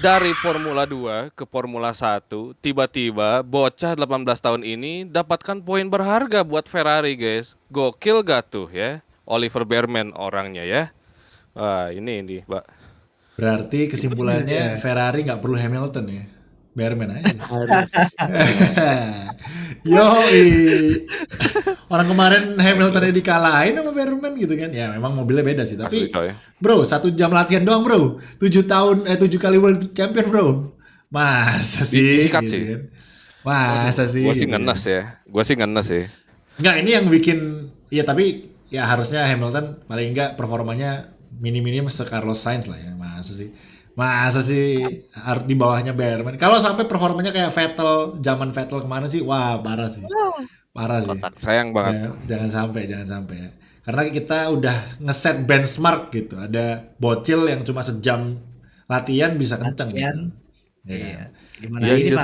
dari Formula 2 ke Formula 1, tiba-tiba bocah 18 tahun ini dapatkan poin berharga buat Ferrari, guys. Gokil gak tuh ya? Oliver Bearman orangnya ya. Wah, ini, Mbak. Berarti kesimpulannya Iya. Ferrari nggak perlu Hamilton ya. Bearman aja. Harus. Yoi. Orang kemarin Hamiltonnya dikalahin sama Bearman gitu kan. Ya memang mobilnya beda sih. Asli Tapi coy. bro 1 jam latihan doang bro. 7 kali World Champion bro. Masa sih Disikat gitu sih. kan. Masa sih Gue sih gitu ngenes kan. ya. Gue sih ngenes sih. Enggak, ini yang bikin ya, tapi ya harusnya Hamilton paling enggak performanya minim-minim se-Carlos Sainz lah ya. Masa sih harus di bawahnya Bearman. Kalau sampai performanya kayak Vettel, zaman Vettel kemarin sih, wah parah sih. Parah sih. Kotak. Sayang banget. Jangan sampai ya. Karena kita udah ngeset benchmark gitu. Ada bocil yang cuma sejam latihan bisa kenceng gitu. Latihan. Ya kan? Iya. Gimana Iya, ini Jir.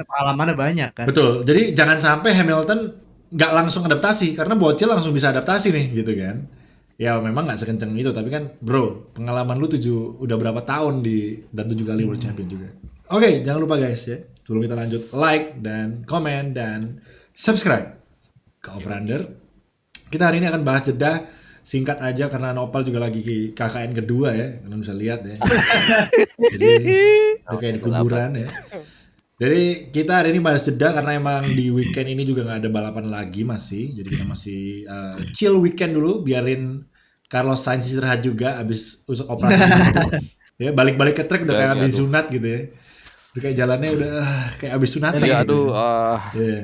pengalamannya banyak kan. Betul. Jadi jangan sampai Hamilton nggak langsung adaptasi karena bocil langsung bisa adaptasi nih gitu kan. Ya memang nggak sekenceng itu tapi kan bro pengalaman lu udah berapa tahun dan 7 kali World Champion juga. Oke, jangan lupa guys ya. Sebelum kita lanjut like dan komen dan subscribe ke Overander. Kita hari ini akan bahas jeda singkat aja karena Nopal juga lagi KKN kedua ya. Kalian bisa lihat ya. Jadi itu kayak di kuburan ya. Jadi kita hari ini bahas jeda karena emang di weekend ini juga nggak ada balapan lagi masih. Jadi kita masih chill weekend dulu, biarin Carlos Sainz istirahat juga abis operasi jantung. Ya balik-balik ke track udah kayak Ya, abis aduh. sunat gitu ya. Udah kayak jalannya udah kayak abis sunatan Ya gitu. aduh, Iya.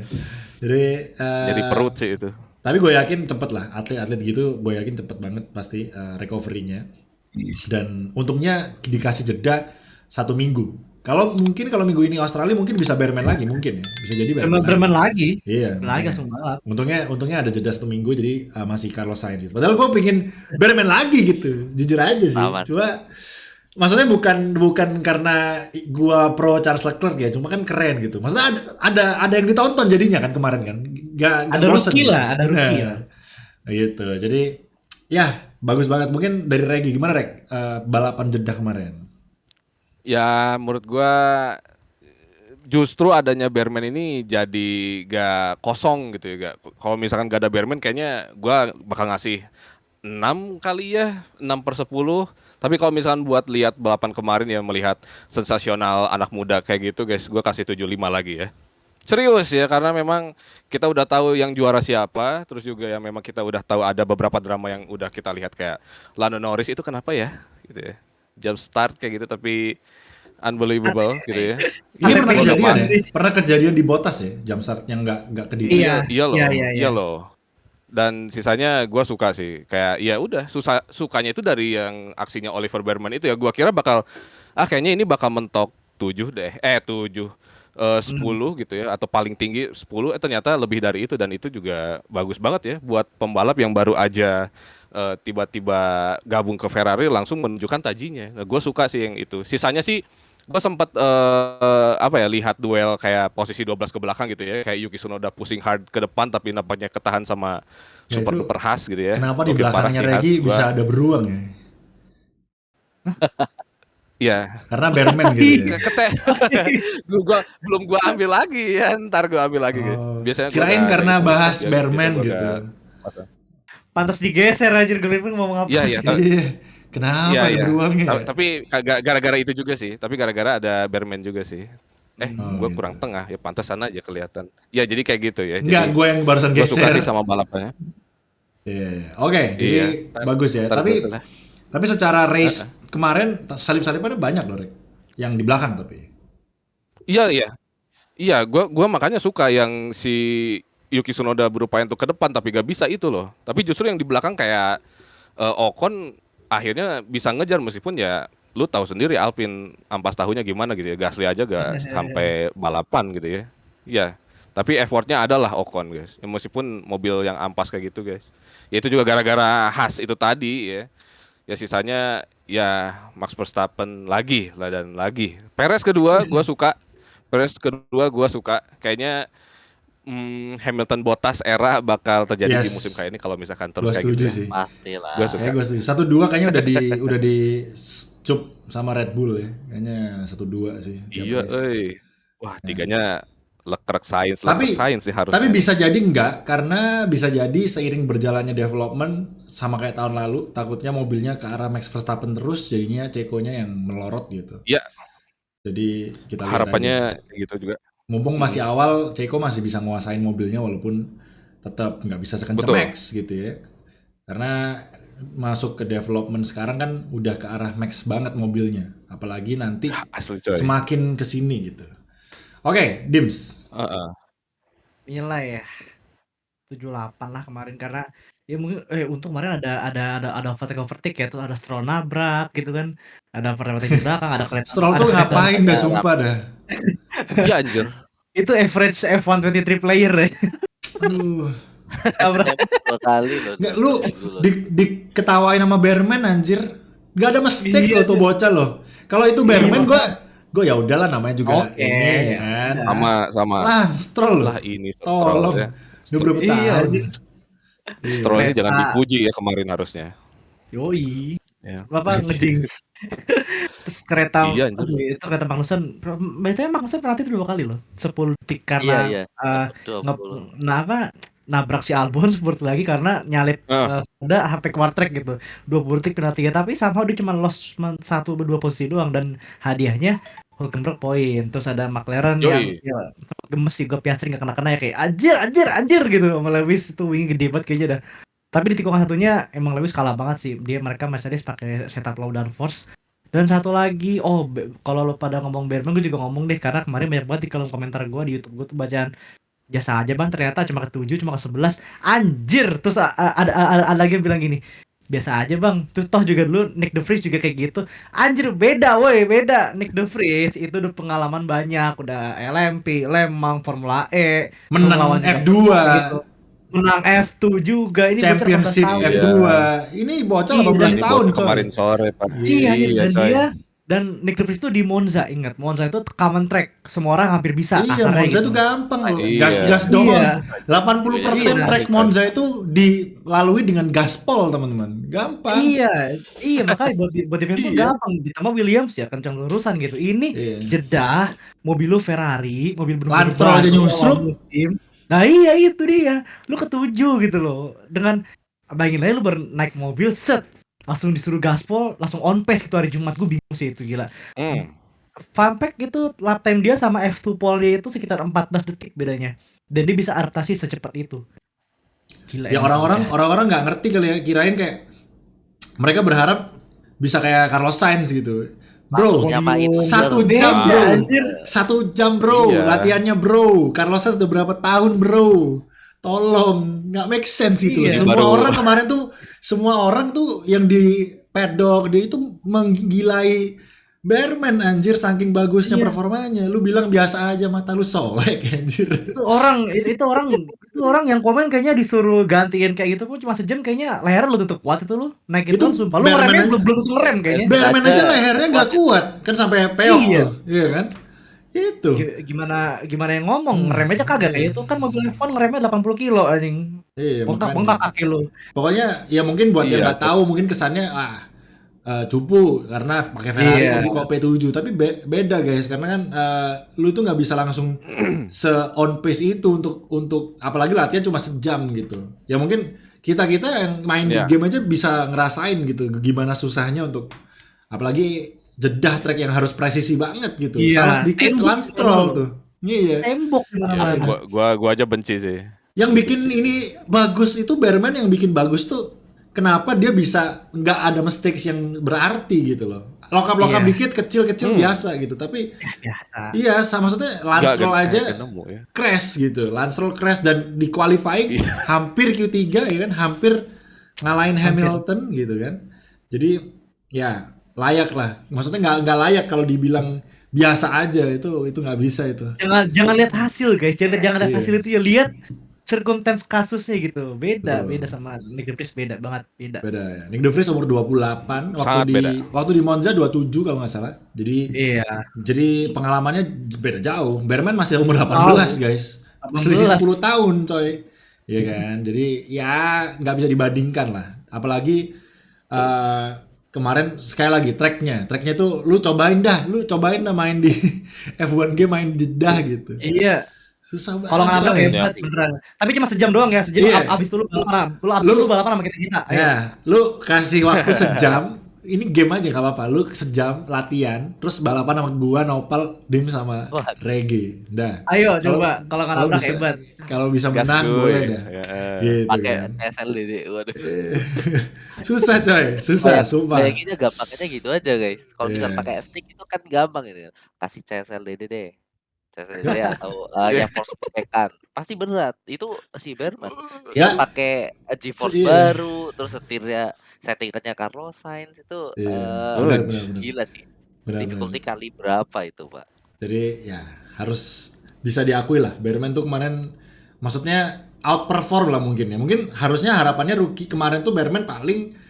Jadi jadi perut sih itu. tapi gue yakin cepet lah atlet-atlet gitu, gue yakin cepet banget pasti recovery-nya. Dan untungnya dikasih jeda 1 minggu. Kalau minggu ini Australia mungkin bisa Bearman lagi mungkin ya, bisa jadi Bearman lagi. Bermain lagi. Iya. Lagi makanya. langsung balap. Untungnya ada jeda 1 minggu jadi masih Carlos Sainz gitu. Padahal gue pengen Bearman lagi gitu, jujur aja sih. Sama. Cuma maksudnya bukan karena gua pro Charles Leclerc ya, cuma kan keren gitu. Maksudnya ada yang ditonton jadinya kan kemarin kan. Gak Ada bosen rookie gitu. lah, ada rookie Nah, lah. gitu. Jadi ya bagus banget. Mungkin dari Regi gimana Reg balapan jeda kemarin? Ya menurut gua justru adanya Bearman ini jadi gak kosong gitu ya. Kalau misalkan gak ada Bearman kayaknya gua bakal ngasih 6 kali ya, 6/10. Tapi kalau misalkan buat lihat balapan kemarin ya, melihat sensasional anak muda kayak gitu guys, gua kasih 7/5 lagi ya. Serius ya, karena memang kita udah tahu yang juara siapa, terus juga yang memang kita udah tahu ada beberapa drama yang udah kita lihat kayak Lando Norris itu kenapa ya, gitu ya. Jump start kayak gitu tapi unbelievable gitu ya. Ini Ada pernah pengen kejadian ya? Inggris. Pernah kejadian di Bottas ya, jam start yang nggak ke diri. Iya. Iya loh, Iya. iya loh. Dan sisanya gua suka sih, kayak ya udah sukanya itu dari yang aksinya Oliver Bearman itu ya. Gua kira kayaknya ini bakal mentok 7 deh, 7 10 gitu ya, atau paling tinggi 10, ternyata lebih dari itu, dan itu juga bagus banget ya buat pembalap yang baru aja tiba-tiba gabung ke Ferrari langsung menunjukkan tajinya. Nah, gue suka sih yang itu. Sisanya sih gue sempat lihat duel kayak posisi 12 ke belakang gitu ya, kayak Yuki Tsunoda pushing hard ke depan tapi nampaknya ketahan sama Ya, super itu duper Haas gitu ya. Kenapa di Oke, parah belakangnya sih Haas. Regi bisa ada beruang ya? Iya. Karena Bearman gitu ya. Gua ambil lagi ya, ntar gua ambil lagi guys. Oh, Biasanya gua kirain udah karena itu, bahas ya, Bearman gua gitu. Pantas digeser anjir Gripin ngomong apa. Iya, iya. Iya. Kenapa Iya, ada iya. beruangnya? Ya? Tapi gara-gara itu juga sih. Tapi gara-gara ada Bearman juga sih. Oh, Gue gitu. kurang tengah ya, pantesan aja kelihatan. Ya jadi kayak gitu ya. Enggak, Jadi gue yang barusan gue suka geser. sih sama balapnya. Iya. Oke, jadi Iya. bagus ya. Ntar Tapi gua telah. tapi secara race kemarin salip-salipannya banyak loh, Rek. Yang di belakang tapi. Iya, iya. Iya, gua makanya suka yang si Yuki Tsunoda berupaya untuk ke depan tapi gak bisa itu loh. Tapi justru yang di belakang kayak Ocon akhirnya bisa ngejar, meskipun ya lu tahu sendiri Alpine ampas tahunya gimana gitu ya. Gasly aja gak sampai balapan gitu ya. Iya. Tapi effortnya adalah Ocon guys. Ya, meskipun mobil yang ampas kayak gitu guys. Ya itu juga gara-gara Haas itu tadi ya. Ya sisanya ya Max Verstappen lagi lah dan lagi. Perez kedua gua suka. Kayaknya Hamilton Bottas era bakal terjadi di Yes. musim kayak ini kalau misalkan terus Gue kayak setuju gitu ya. sih. Pastilah. Gua suka. Gue setuju. 1-2 kayaknya udah di Cup sama Red Bull ya. Kayaknya 1-2 sih tiap Iya, race. wah Nah, tiganya lekrek Tapi sains sih tapi harusnya. bisa jadi enggak karena bisa jadi seiring berjalannya development sama kayak tahun lalu takutnya mobilnya ke arah Max Verstappen terus jadinya Ceko-nya yang melorot gitu. Ya, Jadi kita lihat aja. harapannya kayak gitu juga. Mumpung masih Mm-mm. awal Ceko masih bisa nguasain mobilnya walaupun tetap nggak bisa sekencang Betul. Max gitu ya. Karena masuk ke development sekarang kan udah ke arah Max banget mobilnya. Apalagi nanti Asli coy. semakin ke sini gitu. Oke, Dims. Heeh. Nilai ya 78 lah kemarin karena ya mungkin untung kemarin ada overtake ya, terus ada Stroll nabrak gitu kan. Ada overtake di belakang, Stroll ada tuh kereta ngapain dah Ngarap. sumpah dah. Iya anjir. itu average F123 player ya. Aduh. Nabrak. Dua kali loh. Nggak, lu Minggu loh. diketawain sama Bearman anjir. Gak ada mistakes Iya, loh tuh bocah loh. Kalau itu Bearman gue ya udahlah namanya juga Oke, ini ya ya kan. udah. Sama Lah, Stroll loh. lah ini Stroll Tolong. ya. Udah berapa Iya, tahun? anjir. Iya. Stroll ini jangan Kereta. dipuji ya kemarin harusnya. Yoi. Ya. Bapak ngejinx. Terus kereta, Iya anjir. aduh itu kereta Magnussen. BTW Magnussen penalti itu 2 kali loh. 10 detik Iya, karena iya. nge, 20. nabrak si Albon 10 detik lagi karena nyalip Ah, Sonoda sampai keluar track gitu. 20 detik penalti ya, tapi somehow dia cuma lost cuma 1-2 posisi doang dan hadiahnya Hulkenberg poin. Terus ada McLaren yang yoi. ya, sempat gemes juga, Piastri nggak kena-kena ya, kayak anjir gitu sama Lewis. Itu wing gede banget kayaknya dah. Tapi di tikungan satunya emang Lewis kalah banget sih. Mereka Mercedes pakai setup low downforce. Dan satu lagi, kalau lo pada ngomong Berman, gue juga ngomong deh, karena kemarin banyak banget di kolom komentar gue di YouTube gue tuh bacaan biasa aja bang, ternyata cuma ke-7, cuma ke-11, anjir. Terus ada lagi yang bilang gini, biasa aja bang, tuh toh juga dulu Nick De Vries juga kayak gitu, anjir. Beda beda. Nick De Vries itu udah pengalaman banyak, udah LMP, Le Mans, Formula E, Menang ngelawan juga F2, gitu, menang F2 juga, ini bocah 18 Championship tahun. Iya. F2. Ini bocah Iya, 18 Ini tahun bocah coy. kemarin sore Pak. Iya, dan coy. dia dan Nick De Vries itu di Monza, ingat Monza itu common track, semua orang hampir bisa Iya, kasarnya Monza gitu. tuh gampang loh. Iya. Gas-gas doang. Iya. 80% Iya. track Monza itu dilalui dengan gaspol, teman-teman. Gampang. Iya, makanya buat di tuh Iya. gampang. Ditambah Williams ya kencang lurusan gitu. Ini Iya. jeda, mobil lu Ferrari, mobil Lance Stroll aja baru nyusruk. awal musim. Nah iya itu dia, lu ke-7 gitu loh. Dengan bayangin aja lu baru naik mobil, set langsung disuruh gaspol, langsung on pace gitu hari Jumat. Gue bingung sih itu, gila. Hmm. Fun fact itu lap time dia sama F2 pole dia itu sekitar 14 detik bedanya. Dan dia bisa adaptasi secepat itu. Gila. Ya emang bocah. orang-orang nggak ngerti kali ya, kirain kayak mereka berharap bisa kayak Carlos Sainz gitu. Bro, Langsung nyamain. 1 Beda, jam bro, anjir. 1 jam bro, Iya. latihannya bro. Carlos Sainz udah berapa tahun bro? Tolong, nggak make sense itu. Iya. Semua Baru- orang kemarin tuh, semua orang tuh yang di pedok dia itu menggilai Bearman anjir, saking bagusnya Iya. performanya. Lu bilang biasa aja, mata lu soek anjir. Itu orang yang komen kayaknya disuruh gantiin kayak gitu pun cuma sejam, kayaknya leher lu tutup kuat itu lu naik Itu itu sumpah lu Bearman ngeremnya aja- belum tentu ngerem kayaknya. Bearman aja Aja lehernya nggak kuat kan sampai peok Iya. tuh, iya kan? Itu. Gimana yang ngomong ngerem aja kagak kayak itu kan mobil F1 ngeremnya 80 kilo anjing. Iya, Bengkak makanya. kaki lu. Pokoknya ya mungkin buat yang Iya, nggak tahu mungkin kesannya cupu karena pakai Ferrari Iya. kok P7, tapi beda guys karena kan lu tuh nggak bisa langsung se on pace itu untuk apalagi latihan cuma sejam gitu. Ya mungkin kita yang main di Iya. game aja bisa ngerasain gitu gimana susahnya untuk apalagi jedah track yang harus presisi banget gitu. Iya. Salah sedikit Tembok Lance Stroll gitu. tuh. Iya. Tembok di Ya, mana-mana. gua aja benci sih. Yang bikin ini bagus itu Bearman, yang bikin bagus tuh kenapa dia bisa nggak ada mistakes yang berarti gitu loh. Lokap-lokap Iya. dikit kecil-kecil biasa gitu. Tapi Biasa. iya sama maksudnya Lance Nggak Stroll aja nemu ya. crash gitu. Lance Stroll crash dan di qualifying hampir Q3 ya kan, hampir ngalahin Hamilton gitu kan. Jadi ya layak lah. Maksudnya nggak layak kalau dibilang biasa aja, itu nggak bisa itu. Jangan lihat hasil guys, jangan lihat Iya. hasil itu ya, lihat circumstance kasusnya gitu. Betul. Beda sama Nick De Vries, beda banget, beda. Beda ya. Nick De Vries umur 28, Sangat beda. waktu di Monza 27 kalau nggak salah. Iya. Jadi pengalamannya beda jauh. Bearman masih umur 18 guys. 18. Selisih 10 tahun coy. Iya kan. Jadi ya nggak bisa dibandingkan lah. Apalagi kemarin sekali lagi tracknya tuh lu cobain dah main di F1 game, main Jeddah gitu. Iya. Susah Kalau banget nggak coy. hebat beneran. Tapi cuma sejam doang ya, sejam Iya. abis dulu balapan. Abis Lu dulu balapan sama kita. Ayo. ya, lu kasih waktu sejam. Ini game aja nggak apa-apa. Lu sejam latihan, terus balapan sama gua, Nopal, Dim sama Wah, Regi. Dah. Ayo coba kalau nggak nabrak bisa, hebat. kalau bisa Gas menang kuy. boleh dah. Ya, Gitu pakai kan. SLDD. Waduh. Susah coy, susah, sumpah. Bayanginnya gampangnya gitu aja guys. Kalau misal Iya. pakai stick itu kan gampang gitu. Kasih CSLDD deh. CSLDD atau yang force protection. Pasti berat. Itu si Berman. Dia Nggak. pakai GeForce Iya. baru, terus setirnya settingannya Carlos Sainz itu Iya, benar. gila sih. Benar. Difficulty kali berapa itu, Pak? Jadi ya harus bisa diakui lah, Berman tuh kemarin maksudnya outperform lah mungkin ya. Mungkin harusnya harapannya rookie kemarin tuh Berman paling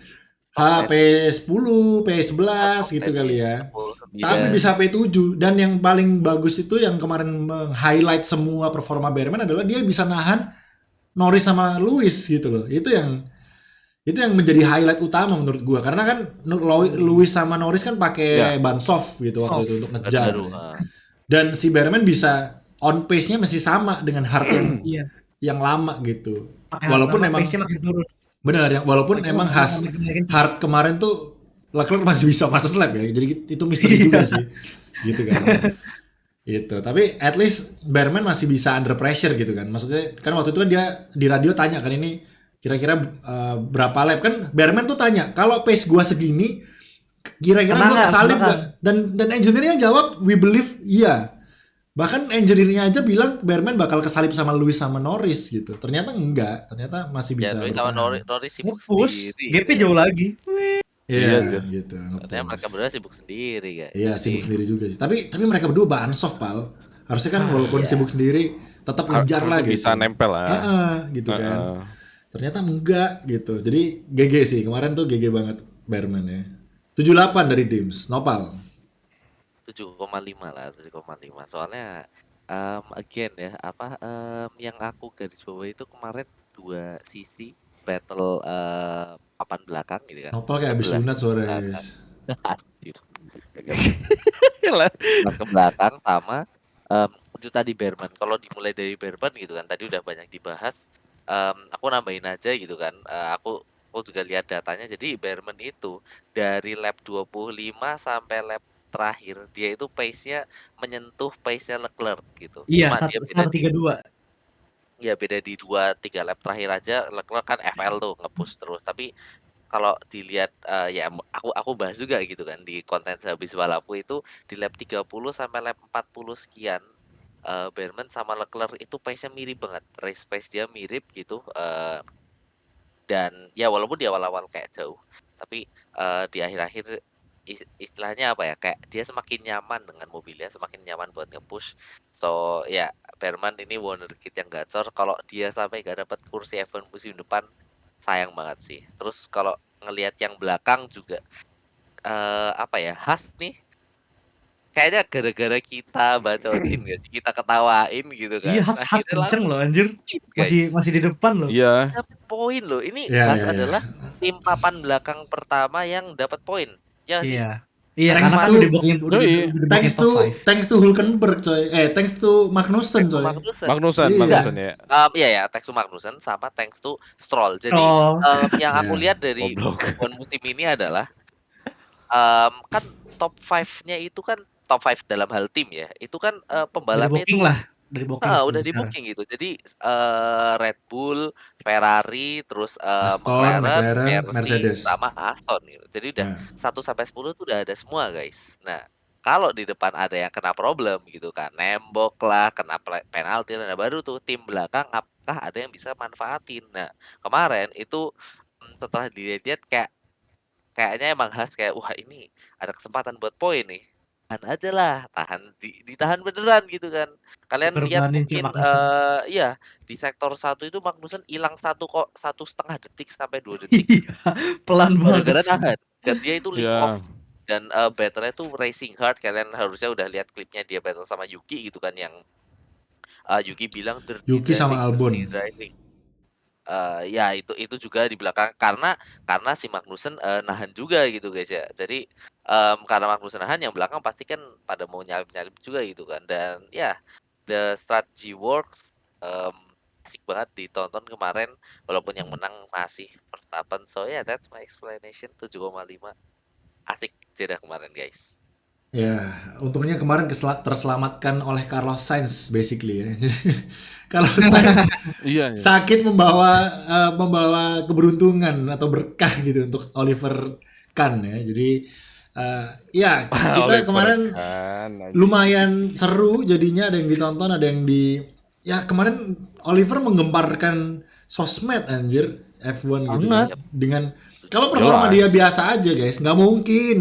P10, P11 gitu kali ya. Tapi bisa P7, dan yang paling bagus itu yang kemarin meng-highlight semua performa Berman adalah dia bisa nahan Norris sama Lewis gitu loh. Itu yang menjadi highlight utama menurut gua, karena kan Lewis sama Norris kan pakai ban soft gitu waktu itu untuk ngejar. Baru, Dan si Berman bisa on pace-nya masih sama dengan hard yang Iya. yang lama gitu. Pakai Walaupun hard, emang pace-nya makin turun. benar ya, walaupun emang hard kemarin tuh Leclerc masih bisa fast lap ya. Jadi itu misteri juga sih. Gitu kan. Gitu. Tapi at least Berman masih bisa under pressure gitu kan. Maksudnya kan waktu itu kan dia di radio tanya kan, ini kira-kira berapa lap kan. Berman tuh tanya, kalau pace gua segini kira-kira gua kesalip nggak? Dan engineer-nya jawab, we believe iya. Bahkan engineer-nya aja bilang Berman bakal kesalip sama Lewis sama Norris gitu. Ternyata enggak, ternyata masih bisa. Ya, Lewis sama bertahan. Norris sibuk Push, sendiri. GP jauh lagi. Iya gitu. Katanya mereka berdua sibuk sendiri kan. Iya, sibuk sendiri juga sih. Tapi mereka berdua bahan soft, Pal. Harusnya kan walaupun sibuk sendiri tetap ngejar lah gitu. Bisa nempel lah. Gitu kan. Ternyata enggak gitu. Jadi GG sih. Kemarin tuh GG banget Berman ya. 78 dari Dims. Nopal. 7,5 lah, 7,5. Soalnya again ya, yang aku garis bawah itu kemarin dua sisi battle papan belakang gitu kan. Nopal kayak habis sunat suaranya, guys. Anjir. Ke belakang sama itu tadi Berman. Kalau dimulai dari Berman gitu kan, tadi udah banyak dibahas. Aku nambahin aja gitu kan. Aku juga lihat datanya. Jadi Berman itu dari lap 25 sampai lap terakhir dia itu pace-nya menyentuh pace-nya Leclerc gitu. Iya, Cuma dia beda di 132. ya beda di 2-3 lap terakhir aja Leclerc kan FL tuh nge-push terus. Tapi kalau dilihat ya aku bahas juga gitu kan di konten sehabis balapu itu di lap 30 sampai lap 40 sekian Berman sama Leclerc itu pace-nya mirip banget. Race pace dia mirip gitu dan ya walaupun di awal-awal kayak jauh tapi di akhir-akhir istilahnya apa ya, kayak dia semakin nyaman dengan mobilnya, semakin nyaman buat nge-push. So ya Berman ini wonderkid yang gacor. Kalau dia sampai gak dapat kursi F1 musim depan sayang banget sih. Terus kalau ngelihat yang belakang juga Haas nih kayaknya gara-gara kita bacotin gitu, kita ketawain gitu kan. Iya, Haas kenceng loh anjir. Guys. Masih di depan loh. Iya. Dapat poin loh. Ini Iya, Haas iya, adalah tim papan belakang pertama yang dapat poin. Ya sih. Iya, Thanks karena kan to- udah dibokin Thanks to Hulkenberg coy. Thanks to Magnussen coy. Magnussen ya. Iya, thanks to Magnussen sama thanks to Stroll. Jadi yang aku lihat dari F1 musim ini adalah kan top 5-nya itu kan top 5 dalam hal tim ya. Itu kan pembalapnya itu dari booking udah di booking gitu. Jadi Red Bull, Ferrari, terus Aston, McLaren, Mercedes sama Aston gitu. Jadi udah 1 sampai 10 tuh udah ada semua, guys. Nah, kalau di depan ada yang kena problem gitu kan, nembok lah, kena penalti, nah baru tuh tim belakang apakah ada yang bisa manfaatin. Nah, kemarin itu setelah dilihat kayaknya emang Haas kayak wah ini ada kesempatan buat poin nih. Tahan aja lah, ditahan beneran gitu kan. Kalian lihat mungkin iya di sektor 1 itu Magnussen hilang 1,5 detik sampai 2 detik. Pelan banget. Gara-gara nahan. Dan dia itu lead off dan battle-nya tuh racing hard. Kalian harusnya udah lihat klipnya dia battle sama Yuki gitu kan, yang Yuki bilang Yuki sama Albon. ya itu juga di belakang karena si Magnussen nahan juga gitu guys ya. Jadi karena Magnussen nahan yang belakang pasti kan pada mau nyalip-nyalip juga gitu kan. Dan ya the strategy works, asik banget ditonton kemarin walaupun yang menang masih Verstappen. So yeah, that's my explanation 7,5. Asik jeda kemarin guys. Ya, untungnya kemarin terselamatkan oleh Carlos Sainz basically ya. Carlos Sainz Iya, iya. sakit membawa keberuntungan atau berkah gitu untuk Oliver Kahn ya. Jadi ya kita Oliver kemarin Kahn, nice. lumayan seru jadinya, ada yang ditonton, ada yang ya kemarin Oliver menggemparkan sosmed anjir F1 gitu Banget. kan. Dengan kalau performa Jelas. dia biasa aja guys, nggak mungkin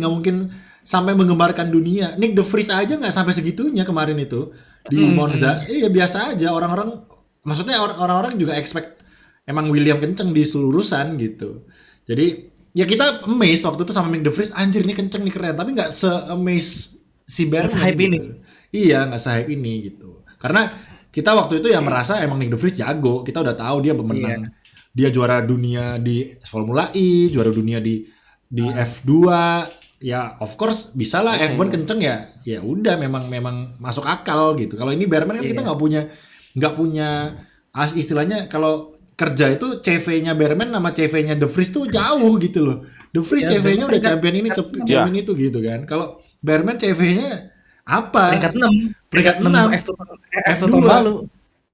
sampai menggemparkan dunia. Nick De Vries aja nggak sampai segitunya kemarin itu di Monza. Iya biasa aja, orang-orang maksudnya orang-orang juga expect emang William kenceng di seluruhan gitu. Jadi ya kita amazed waktu itu sama Nick De Vries, anjir ini kenceng nih keren, tapi nggak se-amazed si Berman se-hype ini. gitu. Iya nggak se-hype ini gitu. Karena kita waktu itu ya merasa emang Nick De Vries jago, kita udah tahu dia pemenang. Dia juara dunia di Formula E, juara dunia di F2. Ya of course bisa lah F1 kenceng ya. Ya udah memang masuk akal gitu. Kalau ini Berman kan kita nggak punya istilahnya kalau kerja itu CV-nya Berman sama CV-nya De Vries tuh jauh gitu loh. De Vries Ya, CV-nya Berman udah champion ini, champion itu gitu kan. Kalau Berman CV-nya apa? Peringkat 6. Peringkat 6. F2 tahun lalu.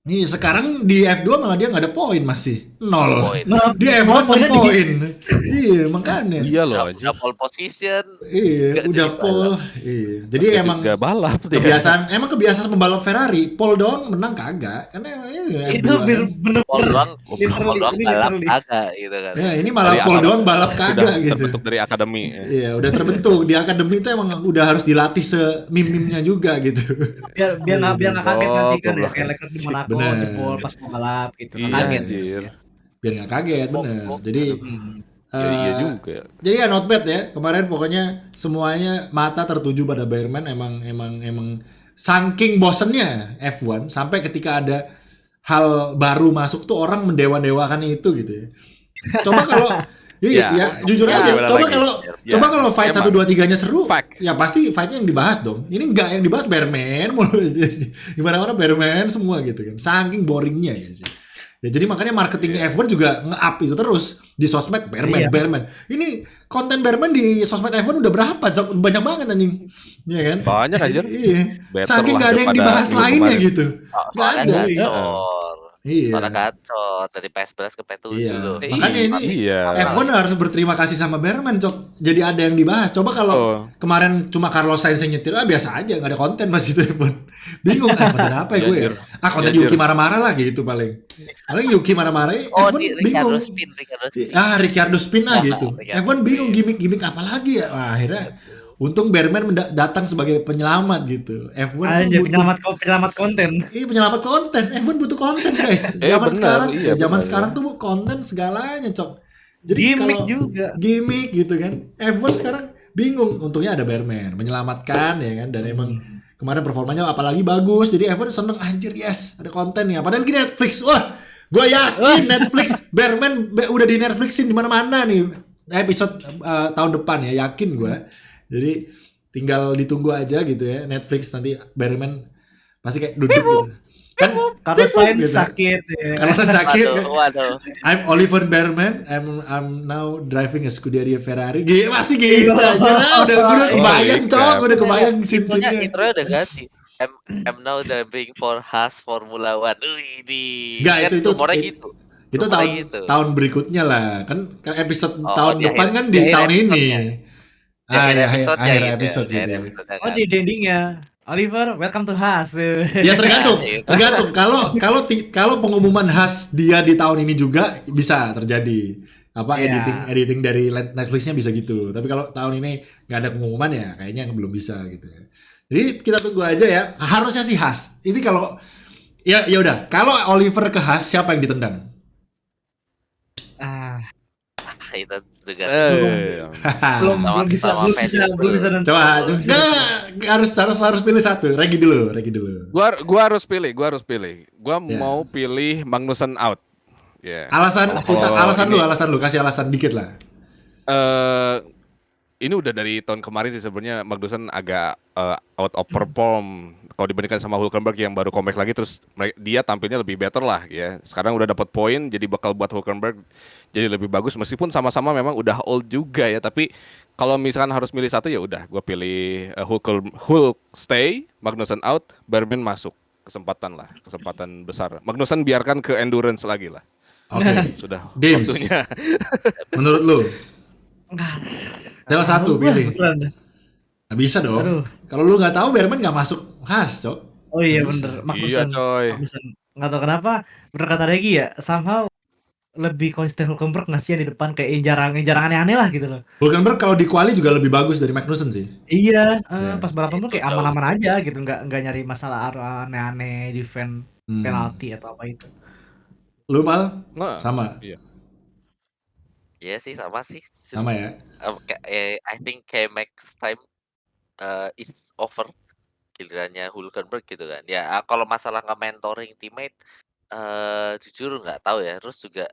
Nih sekarang di F2 malah dia nggak ada poin, masih 0. Poin. Dia F1 poinnya poin. Iya makanya. Iya loh Udah anjir. pole position. Iya, Nggak udah jadi pole. Iya. Jadi Dia emang juga balap dia. kebiasaan pembalap Ferrari, pole doang menang kagak. Karena emang Itu F2 kan. bener-bener Pole doang Literally, balap literally. agak gitu kan. Ya, ini malah Dari pole akad- doang balap sudah kagak gitu. terbentuk dari akademi. Ya. Iya, udah terbentuk. Di akademi itu emang udah harus dilatih semim-mimnya juga gitu. biar nggak kaget nanti kan ya goblok. kayak Leclerc di Monaco Bener. jebol pas mau balap gitu nggak Iya kaget. anjir. Biar nggak kaget, bener. Jadi Ya, iya juga. Jadi ya not bad ya. Kemarin pokoknya semuanya mata tertuju pada Berman, emang saking bosennya F1 sampai ketika ada hal baru masuk tuh orang mendewa-dewakan itu gitu ya. Coba kalau Ya. ya jujur Ya, aja. gimana lagi? Ya, Coba kalau fight emang. 1 2 3-nya seru, Fact. ya pasti fightnya yang dibahas dong. Ini enggak, yang dibahas Berman mulu. Di mana-mana Berman semua gitu kan. Saking boringnya guys. Ya jadi makanya marketingnya F1 juga nge-up itu terus di sosmed Berman, Iya. Berman. Ini konten Berman di sosmed F1 udah berapa? Cok? Banyak banget anjing. Iya kan? Banyak anjir. Iya. Better Saking lah nggak ada yang daripada dibahas minggu lainnya kemarin. gitu. Nggak Soalnya ada. gacor. Iya. Soalnya gacor dari PS11 ke PS7 Iya. loh. Makanya ini Iya. F1 harus berterima kasih sama Berman, Cok. Jadi ada yang dibahas. Coba kalau kemarin cuma Carlos Sainz yang nyetir, biasa aja, nggak ada konten pas itu F1. Bingung konten apa ya Iya, gue ya? anjir. Konten Iya, Yuki anjir. marah-marah lah gitu paling. Paling Yuki marah-marah, Oh, F1 di bingung. Ricardo Spin. Ricciardo Spin lah Nah, gitu. Ricardo F1 bingung Spin. gimmick apa lagi ya? Wah, akhirnya untung Berman datang sebagai penyelamat gitu. F1 tuh Anjir, butuh penyelamat konten. Iya, penyelamat konten. F1 butuh konten, guys. Zaman Benar, sekarang, iya, zaman benar, sekarang ya. tuh konten segalanya, Cok. Jadi Gimmick kalau juga. gimmick gitu kan. F1 sekarang bingung. Untungnya ada Berman menyelamatkan ya kan, dan emang kemarin performanya apalagi bagus. Jadi F1 seneng, anjir, yes, ada konten ya. Padahal gini Netflix. Wah, gue yakin Netflix Berman udah di Netflixin di mana-mana nih episode tahun depan ya, yakin gue. Jadi tinggal ditunggu aja gitu ya, Netflix nanti Berman pasti kayak duduk gitu. Kan Karena Sainz gitu. sakit ya. Karena saya sakit kan. Waduh. I'm Oliver Berman. I'm now driving a Scuderia Ferrari. Pasti gitu aja. Udah kebayang, Cok. Udah kebayang Intronya scene-scene-nya. udah ganti. I'm now driving for Haas Formula One. Wih, di. Enggak, itu rumornya it- gitu. Itu Rumornya tahun tahun berikutnya lah. Kan episode Oh, tahun di depan akhir- kan di di akhir tahun ini. Di akhir ya, episode akhir episode Di akhir gitu. episode-nya Oh di endingnya Oliver, welcome to Haas. Ya tergantung, Iya, itu. tergantung. Kalau pengumuman khas dia di tahun ini juga bisa terjadi. Apa Iya. editing dari Netflixnya bisa gitu. Tapi kalau tahun ini nggak ada pengumuman ya kayaknya belum bisa gitu ya. Jadi kita tunggu aja ya. Harusnya sih khas. Ini kalau ya udah. Kalau Oliver ke khas siapa yang ditendang? Ah, Itu juga. belum Sama- bisa sama belum bisa nentuin. Coba, harus pilih satu. Regi dulu. Gua harus pilih. Gua Ya. mau pilih Magnussen out. Ya. Alasan Ini, alasan lu kasih alasan dikit lah. eh ini udah dari tahun kemarin sih sebenarnya Magnussen agak out of perform kalau dibandingkan sama Hulkenberg yang baru comeback lagi, terus dia tampilnya lebih better lah ya. Sekarang udah dapat poin, jadi bakal buat Hulkenberg jadi lebih bagus meskipun sama-sama memang udah old juga ya. Tapi kalau misalkan harus milih satu ya udah gue pilih Hulk stay, Magnussen out, Berman masuk. Kesempatan besar. Magnussen biarkan ke endurance lagi lah. Oke. Sudah Dims, waktunya. menurut lu? Enggak. Salah satu pilih. Beneran. Nggak bisa dong. Aduh. Kalau lu nggak tahu Berman nggak masuk Haas, Cok. Oh iya Nggak bisa. bener, Iya coy. Magnussen. Nggak tahu kenapa, bener kata Regi ya, somehow lebih konsisten Hulkenberg nggak sih yang di depan, kayak yang jarang aneh-aneh lah gitu loh. Hulkenberg kalau di quali juga lebih bagus dari Magnussen sih. Iya, Iya. pas balapan tuh Itu kayak jauh. aman-aman aja gitu, nggak nyari masalah aneh-aneh, defend penalti atau apa itu. Lu Mal? Nah, Sama. iya. Iya sih sama sih. Sama ya. I think kayak next time it's over, gilirannya Hulkenberg gitu kan. Ya kalau masalah nge-mentoring teammate, jujur nggak tahu ya. Terus juga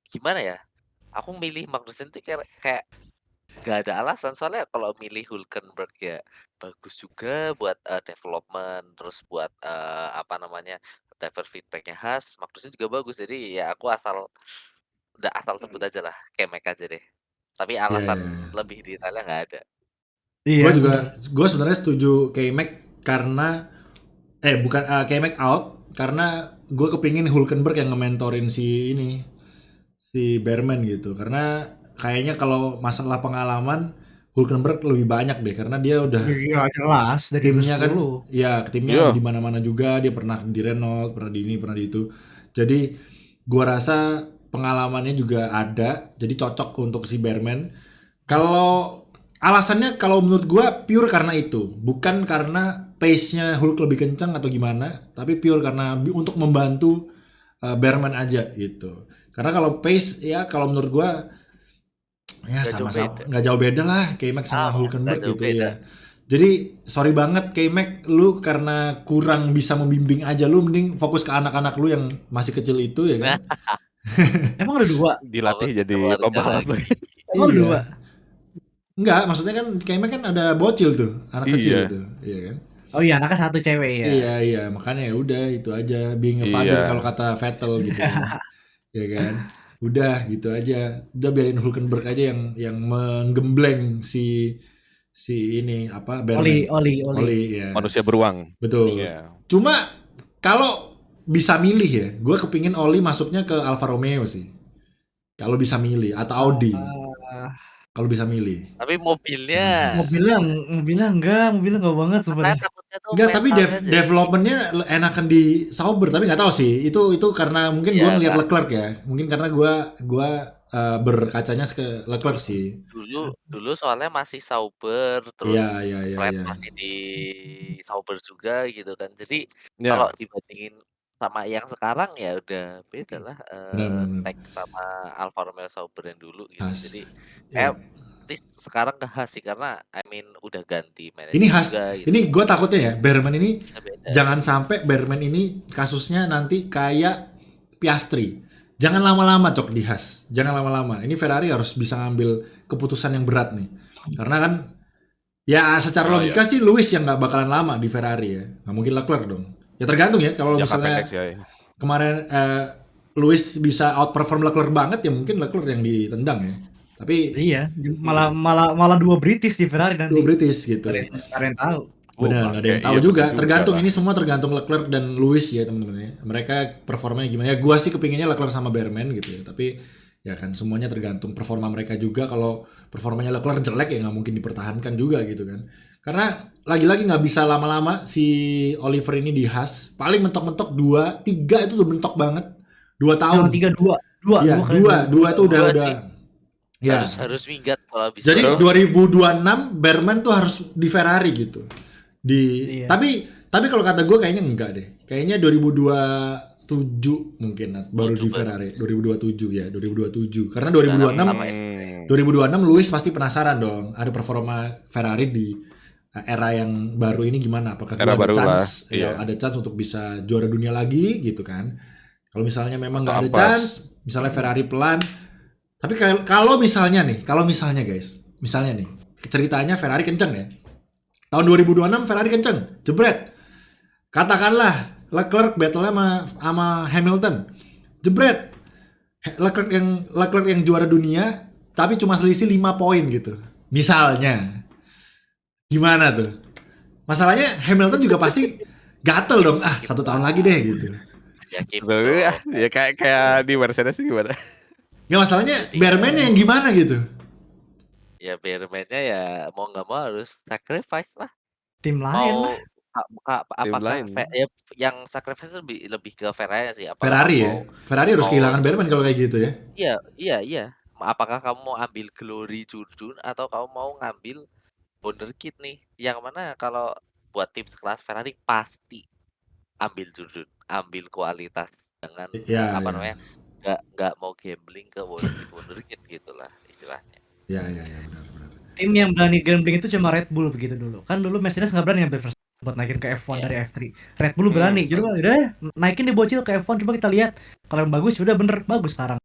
gimana ya? Aku milih Magnussen tuh kayak nggak ada alasan, soalnya kalau milih Hulkenberg ya bagus juga buat development, terus buat apa namanya, driver feedbacknya Haas, Magnussen juga bagus. Jadi ya aku udah asal sebut aja lah, Kemek aja deh. Tapi Iya, alasan iya, iya. lebih detailnya nggak ada. Iya, Gue juga, bener. gue sebenarnya setuju K-Mac karena, bukan K-Mac out, karena gue kepingin Hulkenberg yang nge-mentorin si Berman gitu. Karena kayaknya kalau masalah pengalaman, Hulkenberg lebih banyak deh, karena dia udah Iya jelas dari timnya kan, 10. ya timnya Iya. ada di mana-mana juga, dia pernah di Renault, pernah di ini, pernah di itu. Jadi gua rasa pengalamannya juga ada, jadi cocok untuk si Berman. Kalau alasannya kalau menurut gua pure karena itu, bukan karena pace-nya Hulk lebih kencang atau gimana, tapi pure karena untuk membantu Berman aja gitu. Karena kalau pace ya kalau menurut gua ya Nggak jauh sama-sama beda. nggak jauh beda lah K-Max sama Nggak Hulkenberg jauh gitu beda. ya. Jadi sorry banget K-Max, lu karena kurang bisa membimbing aja, lu mending fokus ke anak-anak lu yang masih kecil itu ya kan. Emang ada 2? Dilatih jadi Keluarga pembalap lagi. lagi. Emang ada 2? Iya. Enggak, maksudnya kan K-Max kan ada bocil tuh, anak kecil Iya, itu, iya kan. Oh iya, anaknya 1 cewek ya. Iya iya, makanya ya udah itu aja, being a father kalau iya. kata Vettel gitu kan. Ya kan. Udah gitu aja. Udah biarin Hulkenberg aja yang menggembleng si ini apa Berman. Oli. Oli ya. Manusia beruang. Betul. Iya. Cuma kalau bisa milih ya, gue kepingin Oli masuknya ke Alfa Romeo sih. Kalau bisa milih atau Audi. Ah, Kalau bisa milih. Tapi Jangan mobilnya, Haas. mobilnya enggak banget makanya sebenarnya. takutnya tuh Enggak, tapi mentalnya jadi developmentnya enakan di Sauber, tapi nggak tahu sih. Itu karena mungkin gue ya ngeliat nggak. Leclerc ya. Mungkin karena gue berkacanya ke Leclerc sih. Dulu soalnya masih Sauber, Iya terus iya iya Fred iya. masih di Sauber juga gitu kan. Jadi kalau Ya. dibandingin sama yang sekarang ya udah beda lah, Benar benar benar. tag sama Alfa Romeo Sauber yang dulu gitu. Haas. Jadi Iya. at least sekarang ke Haas sih, karena I mean udah ganti Ini manajer Haas. juga gitu. Ini gue takutnya ya, Berman ini Bisa beda. jangan sampai Berman ini kasusnya nanti kayak Piastri. Jangan lama-lama cok di Haas. Jangan lama-lama. Ini Ferrari harus bisa ngambil keputusan yang berat nih. Karena kan ya secara Oh, logika sih Lewis yang nggak bakalan lama di Ferrari ya. Nggak mungkin Leclerc dong. Ya tergantung ya. Kalau Jakarta misalnya next ya. kemarin Lewis bisa outperform Leclerc banget ya mungkin Leclerc yang ditendang ya. Tapi Iya, malah 2 British di Ferrari dua nanti. British gitu. Nggak ada yang tahu. Benar, nggak ada yang tahu Iya juga. betul Tergantung lah. ini semua tergantung Leclerc dan Lewis ya teman-teman ya. Mereka performanya gimana? Ya gua sih kepinginnya Leclerc sama Berman gitu ya. Tapi ya kan semuanya tergantung performa mereka juga. Kalau performanya Leclerc jelek ya nggak mungkin dipertahankan juga gitu kan. Karena lagi-lagi nggak bisa lama-lama si Oliver ini di Haas. Paling mentok-mentok 2, 3 itu udah mentok banget. 2 tahun. Yang 3 2 Iya, dua itu udah Dua udah. sih. Ya. Harus minggat kalau bisa. Jadi Betul. 2026 Berman tuh harus di Ferrari gitu. Iya. Tapi kalau kata gue kayaknya enggak deh. Kayaknya 2027 mungkin baru di 27 Ferrari. 2027 ya, 2027. Karena 2026 Sama ya. 2026 Lewis pasti penasaran dong. Ada performa Ferrari di era yang baru ini gimana? Apakah Era gua ada baru chance lah, iya. ada chance untuk bisa juara dunia lagi gitu kan? Kalau misalnya memang Atau nggak ada Abbas. chance, misalnya Ferrari pelan. Tapi kalau misalnya guys, misalnya nih, ceritanya Ferrari kenceng ya. Tahun 2026 Ferrari kenceng, jebret. Katakanlah Leclerc battle sama Hamilton, jebret. Leclerc yang juara dunia, tapi cuma selisih 5 poin gitu. Misalnya, gimana tuh? Masalahnya Hamilton juga pasti gatel dong. 1 tahun lagi deh gitu. Yakin Betul ya, dong. ya kayak di Mercedes gimana? Nggak, masalahnya Berarti Barman yang gimana gitu. ya Bearman-nya ya mau nggak mau harus sacrifice lah. Tim lain lah. Mau apakah lain. ya, yang sacrifice lebih lebih ke Ferrari sih. Apakah Ferrari kamu ya. mau Ferrari harus mau kehilangan Barman kalau kayak gitu ya. iya iya iya. Apakah kamu mau ambil glory Jurjun atau kamu mau ngambil wonderkid nih? Yang mana kalau buat tim sekelas Ferrari pasti ambil Jurjun, ambil kualitas, jangan Ya, apa ya. namanya nggak mau gambling ke wonderkid gitulah istilahnya. Ya, benar. Tim yang berani gambling itu cuma Red Bull begitu dulu. Kan dulu Mercedes nggak berani ngambil Verstappen buat naikin ke F1 Iya. dari F3. Red Bull berani. Jadi udah naikin di bocil ke F1, coba kita lihat. Kalau yang bagus udah bener bagus sekarang.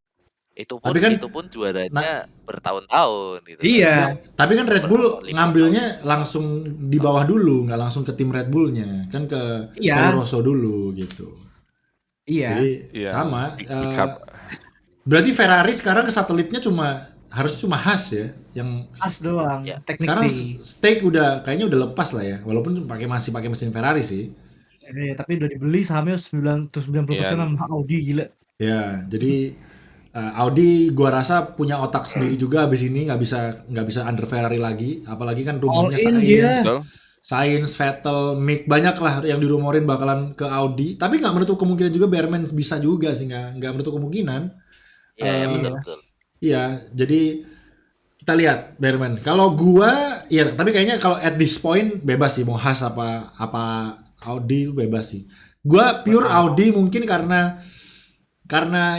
Tapi kan Itu pun juaranya bertahun-tahun gitu kan. Iya. Tapi kan Red Bull 5 ngambilnya langsung di bawah dulu, nggak langsung ke tim Red Bullnya, kan ke Iya. Toro Rosso dulu gitu. Iya. Jadi Iya. sama. Pickup. Berarti Ferrari sekarang ke satelitnya harusnya cuma Haas ya, yang As doang. Ya. sekarang Technically. stake kayaknya udah lepas lah ya, walaupun masih pakai mesin Ferrari sih. Iya, tapi udah dibeli sahamnya 90% Iya. sama Audi, gila. Ya, jadi Audi gua rasa punya otak sendiri juga abis ini nggak bisa under Ferrari lagi, apalagi kan rumornya All in dia. Betul. Sainz, Vettel, Mick, banyak lah yang dirumorin bakalan ke Audi. Tapi nggak menutup kemungkinan juga Bearman bisa juga sih, nggak menutup kemungkinan. Iya, betul. Iya, jadi kita lihat Bearman. Kalau gua, ya tapi kayaknya kalau at this point bebas sih mau Haas apa Audi bebas sih. Gua pure Audi mungkin karena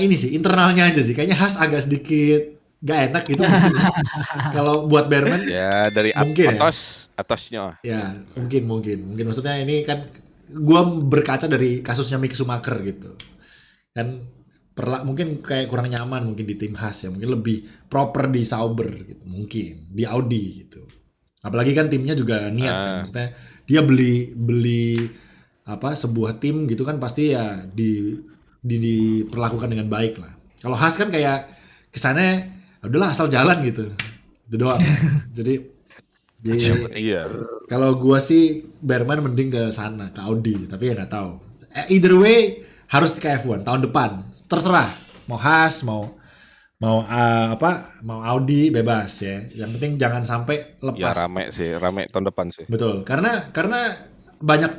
ini sih internalnya aja sih. Kayaknya Haas agak sedikit gak enak gitu mungkin. Kalau buat Bearman Ya dari Mungkin ya. atasnya. ya mungkin maksudnya ini kan gua berkaca dari kasusnya Mick Schumacher gitu. Kan mungkin kayak kurang nyaman mungkin di tim Haas ya, mungkin lebih proper di Sauber gitu, mungkin di Audi gitu. Apalagi kan timnya juga niat kan, maksudnya dia beli sebuah tim gitu kan pasti ya diperlakukan dengan baik lah. Kalau Haas kan kayak kesannya udahlah asal jalan gitu, itu doang. Jadi Iya. kalau gua sih Bearman mending ke sana ke Audi, tapi ya nggak tahu. Either way harus ke F1 tahun depan. Terserah mau Haas mau Audi bebas ya. Yang penting jangan sampai Ya lepas. rame tahun depan sih. Betul. Karena banyak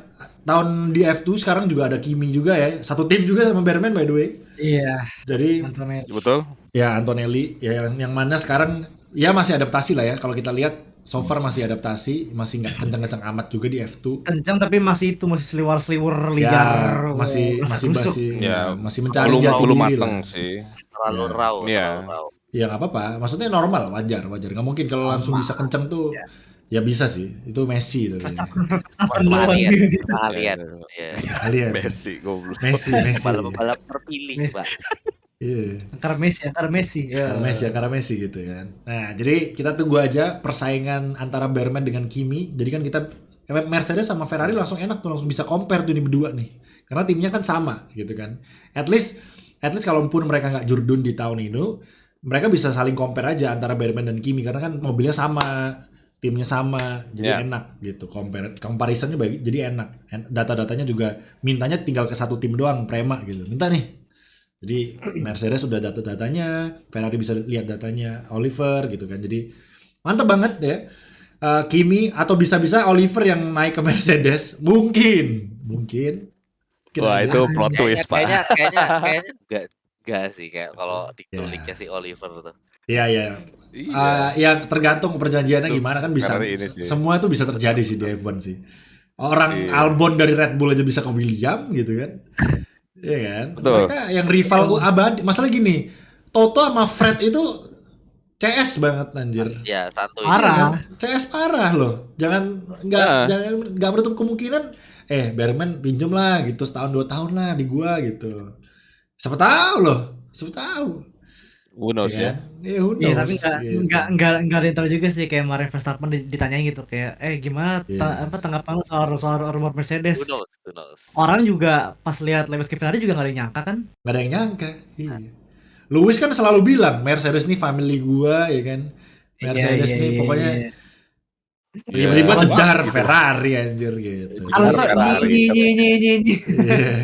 tahun di F2 sekarang juga ada Kimi juga ya. Satu tim juga sama Bearman by the way. Iya. Jadi Antonelli. Betul. ya Antonelli ya yang mana sekarang ya masih adaptasi lah ya. Kalau kita lihat so far masih adaptasi, masih nggak kencang-kencang amat juga di F2. Kencang tapi masih seliwar-seliwar Ya liar. masih rusuk. masih mencari Belum jati belum diri mateng lah. sih. Terlalu raw, Iya. terlalu raw. Ya nggak apa-apa, maksudnya normal, wajar. Nggak mungkin kalau langsung bisa kencang tuh, ya bisa sih. Itu Messi tuh. Verstappen doang. Kalian. Ya. Kalian. Messi goblok. Messi. Balap terpilih, Messi. Pak. Iya. Angkara Messi. Ya. Karena Messi gitu kan. Nah, jadi kita tunggu aja persaingan antara Bearman dengan Kimi. Jadi kan Mercedes sama Ferrari langsung enak tuh, langsung bisa compare tuh ini berdua nih. Karena timnya kan sama gitu kan. At least kalaupun mereka nggak jurdun di tahun ini, mereka bisa saling compare aja antara Bearman dan Kimi karena kan mobilnya sama, timnya sama, jadi enak gitu. Comparisonnya baik, jadi enak. Data-datanya juga mintanya tinggal ke satu tim doang, Prema gitu. Minta nih. Jadi Mercedes sudah data-datanya, Ferrari bisa lihat datanya, Oliver gitu kan. Jadi mantap banget ya. Kimi atau bisa-bisa Oliver yang naik ke Mercedes, mungkin. Wah, itu plot twist, Pak. Kayaknya enggak sih kayak kalau diculiknya si Oliver tuh. Iya. Iya. Ya tergantung perjanjiannya Itu gimana kan bisa. Ferrari ini sih. Semua itu bisa terjadi sih di F1 sih. Orang Albon dari Red Bull aja bisa ke William gitu kan. Iya kan? Betul. Mereka yang rival abadi. Masalah gini, Toto sama Fred itu CS banget anjir. Ya, santuy. Parah. CS parah loh. Jangan nggak menutup kemungkinan Bearman pinjem lah gitu setahun 2 tahun lah di gua gitu. Siapa tahu loh, siapa tahu. Who knows Ya kan? ya. Who Iya, knows tapi gitu. nggak ada yang tahu juga sih kayak kemarin Verstappen ditanyain gitu kayak gimana Iya. apa tanggapan lu soal rumor Who Mercedes. knows, who knows. Orang juga pas lihat Lewis ke Ferrari juga nggak ada yang nyangka kan. Nggak ada yang nyangka. Iya. Lewis kan selalu bilang Mercedes nih family gua ya kan. Iya Mercedes iya nih iya pokoknya iya. tiba-tiba Iya. jedar Ferrari anjir gitu. Alonso Ferrari, nyi. Iya.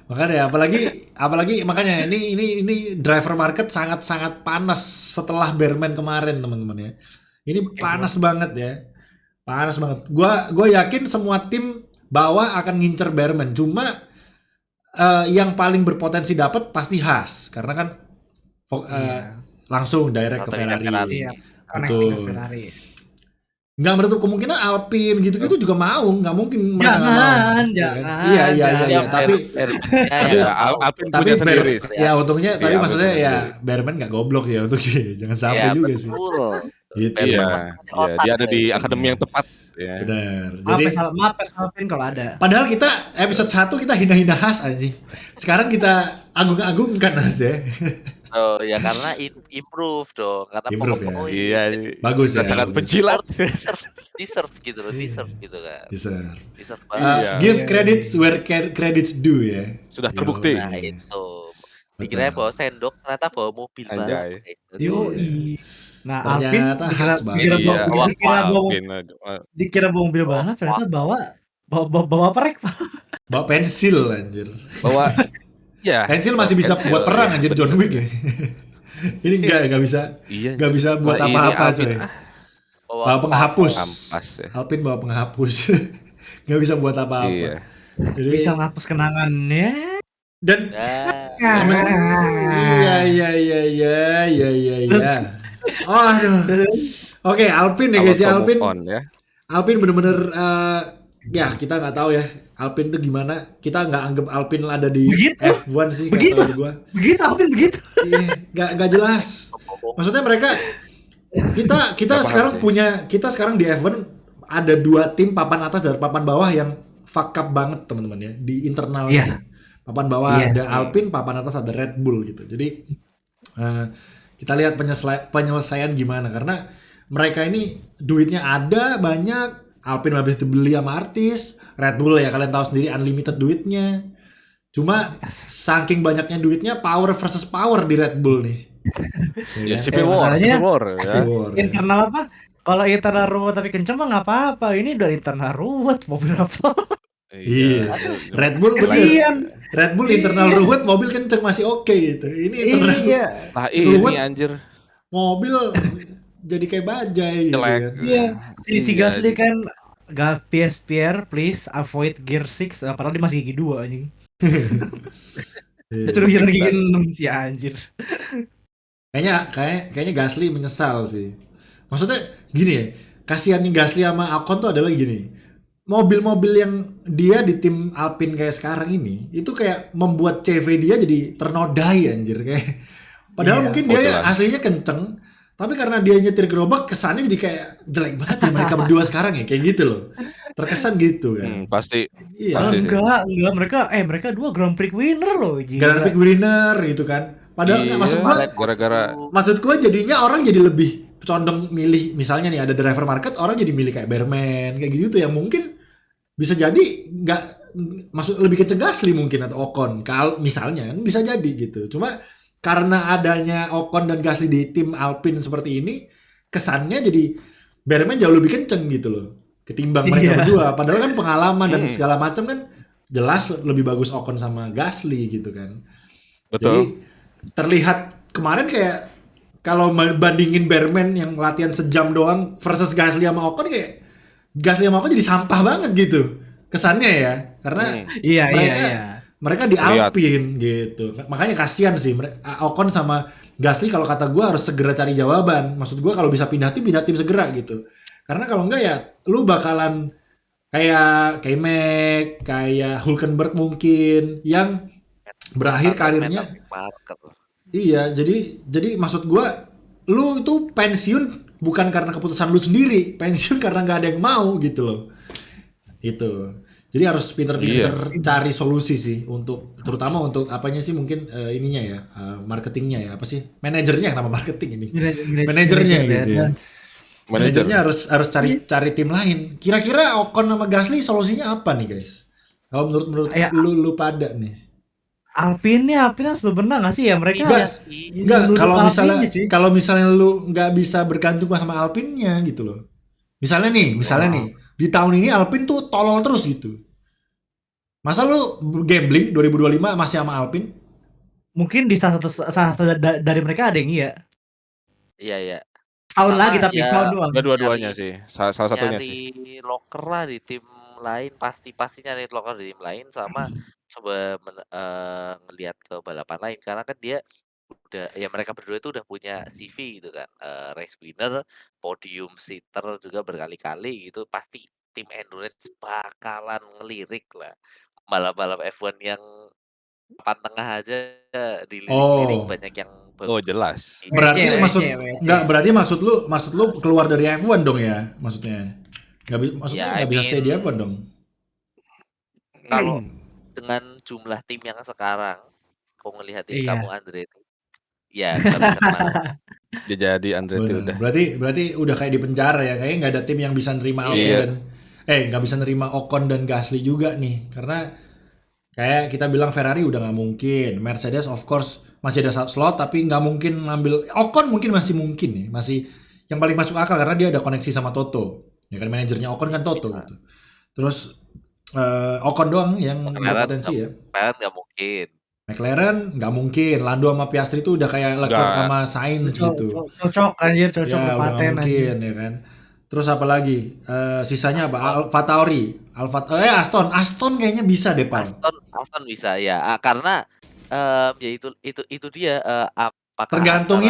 Makanya apalagi makanya ini driver market sangat panas setelah Bearman kemarin teman-teman ya. Ini panas banget ya. Panas banget. Gua yakin semua tim bawah akan ngincer Bearman. Cuma yang paling berpotensi dapat pasti Haas karena kan langsung direct ke Strategi Ferrari. Ferrari. Iya, Betul. connecting ke Ferrari. Nggak menutup kemungkinan Alpine gitu-gitu juga mau, nggak mungkin mereka nggak mau. Jangan, Iya kan? jangan, Iya, jangan. tapi Ya, Alpine tapi punya sendiri. ya untungnya tapi Iya, maksudnya betul, ya Bearman nggak goblok ya untuk jangan sampai Iya, juga sih. betul. Gitu. Bearman Iya, masih ada iya, otak dia ada di ya. akademi yang tepat ya. Benar. Maaf Jadi maaf Alpine kalau ada. padahal kita episode 1 kita hina-hina Haas anjing. Sekarang kita agung-agungkan Haas ya. Oh ya karena improve dong, karena Improve ya. pokok Iya, Bagus ya. sangat bagus. penjilat. deserve gitu loh, deserve gitu kan. Deserve. Deserve Uh, banget. Iya. give credits where credits due ya. Sudah terbukti. Nah itu. Dikira bawa sendok, ternyata bawa mobil Anjay. balap. Yoi. Nah, Alpine Ternyata dikira khas banget. dikira Iya, bawa Alpine, dikira bawa mobil balap ternyata bawa apa rek? Bawa pensil anjir. bahwa ya Pensil masih bisa pensil, buat perang ya, anjir betul. John Wick ya. Ini nggak bisa Iya. nggak bisa buat Wah, ini apa-apa Alpine, coy. Bawa penghapus. Kampas ya. Alpine bawa penghapus. Nggak bisa buat apa-apa. Iya. Jadi, Bisa menghapus kenangannya. dan Nah, iya. Oh, aduh. Oke, Alpine ya guys ya. Kalau Alpine move on, ya. Alpine bener-bener ya kita nggak tahu ya Alpine tuh gimana. Kita nggak anggap Alpine ada di Begitu. F1 sih kata Begitu. gua. Begitu Alpine begitu. Iya, nggak jelas. Maksudnya mereka kita Nggak sekarang paham sih. kita sekarang di F1 ada 2 tim papan atas dan papan bawah yang fuck up banget teman-teman ya di internalnya. Iya. Papan bawah Iya. ada Alpine, papan atas ada Red Bull gitu. Jadi kita lihat penyelesaian gimana karena mereka ini duitnya ada banyak. Alpine habis dibeli sama artis, Red Bull ya kalian tahu sendiri unlimited duitnya. Cuma saking banyaknya duitnya power versus power di Red Bull nih. Ya, kan? Civil War, masalahnya- Civil War ya. War. Internal apa? Kalau internal ruwet tapi kenceng mah nggak apa-apa. Ini udah internal ruwet mobil apa? Iya. Red Bull bener. Kesian. Red Bull internal ruwet, mobil kenceng masih oke gitu. Ini internal Iya. Lah ini Ruwet. anjir. mobil jadi kayak bajai gitu Jelek. kan. Iya. Si Iya, Gasly kan gak PSPR please avoid gear 6 padahal dia masih gigi 2 anjing. Iya. Dia suruh gear gigi 6 sih anjir. Kayaknya Gasly menyesal sih. Maksudnya gini ya, kasihannya Gasly sama Ocon tuh adalah gini. Mobil-mobil yang dia di tim Alpine kayak sekarang ini itu kayak membuat CV dia jadi ternodai anjir kayak. Padahal Iya, mungkin dia betul. aslinya kenceng, tapi karena dia nyetir gerobak kesannya jadi kayak jelek banget ya mereka berdua sekarang ya kayak gitu loh. Terkesan gitu kan. Pasti. Iya. Pasti sih. Enggak mereka dua Grand Prix winner loh gila. Grand Prix winner gitu kan. Padahal nggak, Iya, gara-gara maksud gua jadinya orang jadi lebih condong milih misalnya nih ada driver market orang jadi milih kayak Bearman kayak gitu tuh yang mungkin bisa jadi nggak maksud lebih kenceng Gasly mungkin atau Ocon misalnya kan bisa jadi gitu. Cuma karena adanya Ocon dan Gasly di tim Alpine seperti ini kesannya jadi Bearman jauh lebih kenceng gitu loh ketimbang mereka Iya. berdua. Padahal kan pengalaman dan segala macam kan jelas lebih bagus Ocon sama Gasly gitu kan. Jadi betul. terlihat kemarin kayak kalau bandingin Bearman yang latihan sejam doang versus Gasly sama Ocon kayak Gasly sama Ocon jadi sampah banget gitu kesannya ya karena Iya mereka mereka di Lihat. Alpine gitu makanya kasihan sih Ocon sama Gasly kalau kata gue harus segera cari jawaban maksud gue kalau bisa pindah tim segera gitu karena kalau enggak ya lu bakalan kayak Mac kayak Hulkenberg mungkin yang berakhir karirnya iya jadi maksud gua lu itu pensiun bukan karena keputusan lu sendiri pensiun karena nggak ada yang mau gitu loh itu Jadi harus pinter-pinter cari solusi sih untuk terutama untuk apanya sih mungkin ininya ya marketingnya ya apa sih manajernya kenapa marketing ini manajernya gitu ya. Manajer. Manajernya harus cari tim lain. Kira-kira Ocon sama Gasly solusinya apa nih guys? Kalau menurut Ya, lu pada nih. Alpine harus bebenah nggak sih ya mereka Enggak, harus enggak nunduk Alpine-nya, cuy. kalau misalnya lu nggak bisa bergantung sama Alpine-nya gitu loh. Misalnya nih di tahun ini Alpine tuh tolol terus gitu. Masa lu gambling 2025 masih sama Alpine? Mungkin di salah satu dari mereka ada yang iya. Iya. Tahun Sama lagi tapi ya setahun doang. Dua-duanya sih. Salah satunya nyari sih. loker lah di tim lain, pasti nyari loker di tim lain sama coba ngelihat ke balapan lain karena kan dia udah ya mereka berdua itu udah punya CV gitu kan, race winner, podium sitter juga berkali-kali gitu, pasti tim endurance bakalan ngelirik lah. Balap-balap F1 yang papan tengah aja dilirik-lirik Oh, banyak yang Oh, bagus. jelas. berarti WC. berarti maksud lu keluar dari F1 dong ya? Maksudnya. Maksudnya Ya, I nggak bisa stay di mean, F1 dong. kalau dengan jumlah tim yang sekarang, aku ngelihatin Iya. kamu Andretti, ya nggak bisa kemana-mana. Dia jadi Andretti Bener. udah. Berarti udah kayak di penjara ya. Kayaknya nggak ada tim yang bisa nerima Alpine Iya. dan nggak bisa nerima Ocon dan Gasly juga nih. Karena kayak kita bilang Ferrari udah nggak mungkin. Mercedes of course masih ada slot tapi nggak mungkin ngambil Ocon mungkin nih. Masih yang paling masuk akal karena dia ada koneksi sama Toto. Ya kan manajernya Ocon kan Toto gitu. Terus Ocon doang yang berpotensi ya. McLaren nggak mungkin. McLaren nggak mungkin. Lando sama Piastri itu udah kayak Leclerc sama Sainz gitu. Cocok anjir, cocok Ya udah nggak berpaten mungkin ya kan. Terus apa lagi? Sisanya apa? AlphaTauri, Aston kayaknya bisa deh Pal. Aston bisa ya, karena ya itu dia apakah Tergantung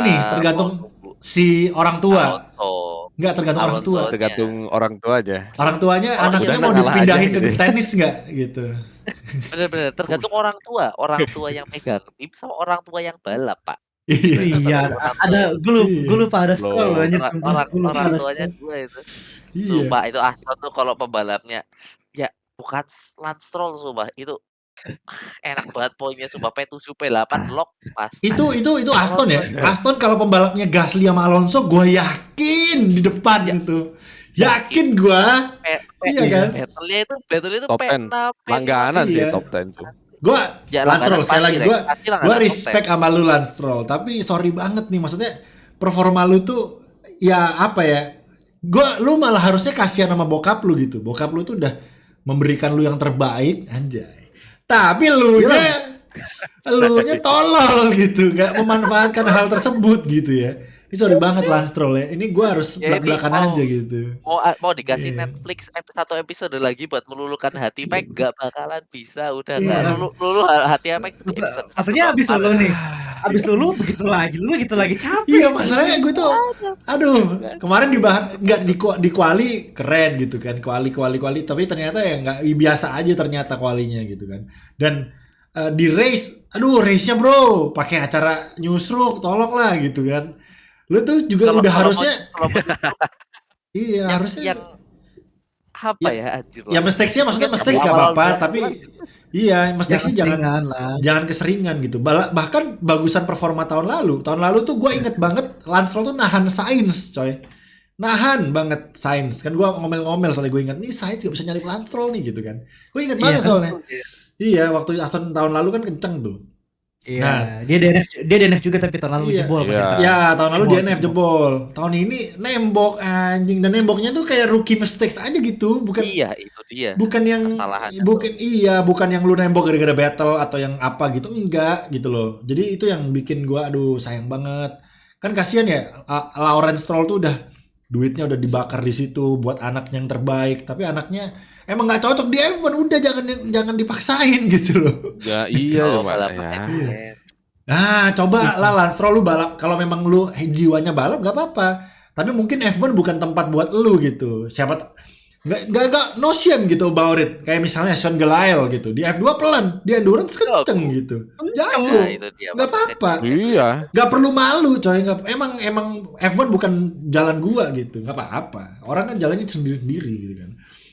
si orang tua. Alonso Nggak tergantung orang tua. Alonso-nya. Tergantung orang tua aja. Orang tuanya Oh, anaknya iya, mau ngalah dipindahin aja ke gitu. tenis nggak gitu. Bener tergantung orang tua yang megang tim sama orang tua yang balap Pak. Iya. Iya, ada gue lupa ada Stroll Loh. anjir, sumpah. Gue lupa Orang ada tuanya Stroll. dua itu. Iya. Sumpah itu Aston tuh kalau pembalapnya ya bukan Lance Stroll sumpah itu enak banget poinnya sumpah P7 P8 lock pas. Itu Aston ya. Aston kalau pembalapnya Gasly sama Alonso gue yakin di depan gitu. Yakin gue. Iya kan? Battle itu Top 10. P6 Langganan sih Iya. top 10 tuh. Gue Ya, Lance Stroll langganan sekali lagi pasti, pasti gue langganan top respect sama lu Lance Stroll tapi sorry banget nih maksudnya performa lu tuh ya apa ya lu malah harusnya kasihan sama bokap lu gitu bokap lu tuh udah memberikan lu yang terbaik anjay tapi lu nya tolol gitu nggak memanfaatkan hal tersebut gitu ya. Ini sorry banget Lance Stroll ya. Ini gue harus Ya, ini belak-belakan aja gitu. mau dikasih Iya. Netflix satu episode lagi buat meluluhkan hati Pek gak bakalan bisa udah Iya. nggak lulu hati Pek episode Maksudnya abis lulu nih. Abis lulu begitu lagi capek. Iya masalahnya gue tuh aduh kemarin dibahas nggak di kuali keren gitu kan kuali tapi ternyata ya nggak biasa aja ternyata kualinya gitu kan dan di race race-nya bro pakai acara newsroom tolong lah gitu kan lu tuh juga udah harusnya iya harusnya yang apa ya anjir ya mistakes-nya maksudnya mistakes nggak apa-apa tapi iya mistakes-nya jangan keseringan gitu bahkan bagusan performa tahun lalu tuh gue inget banget Lance Stroll tuh nahan Sainz coy nahan banget Sainz kan gue ngomel-ngomel soalnya gue inget nih Sainz gak bisa nyari Lance Stroll nih gitu kan gue inget banget soalnya iya waktu Aston tahun lalu kan kenceng tuh. Iya, Nah, dia DNF juga tapi tahun lalu iya, jebol iya. Ya tahun lalu DNF jebol. Tahun ini nembok anjing dan nemboknya tuh kayak rookie mistakes aja gitu, bukan iya itu dia bukan yang kesalahannya bukan yang lu nembok gara-gara battle atau yang apa gitu enggak gitu loh. Jadi itu yang bikin gua aduh sayang banget. Kan kasihan ya Lawrence Stroll tuh udah duitnya udah dibakar di situ buat anaknya yang terbaik, tapi anaknya emang nggak cocok di F1 udah jangan dipaksain gitu loh. Ya iya Oh, Pak. balapan Ya. F1. Nah, coba lah Lance Stroll lu balap kalau memang lu jiwanya balap gak apa-apa. Tapi mungkin F1 bukan tempat buat lu gitu. Siapa gak no shame gitu about it. Kayak misalnya Sean Gelael gitu. Di F2 pelan, di endurance kenceng gitu. Jago. Nah, itu dia Gak apa-apa. Iya. Gak perlu malu coy. Emang F1 bukan jalan gua gitu. Gak apa-apa. Orang kan jalannya sendiri-sendiri gitu kan.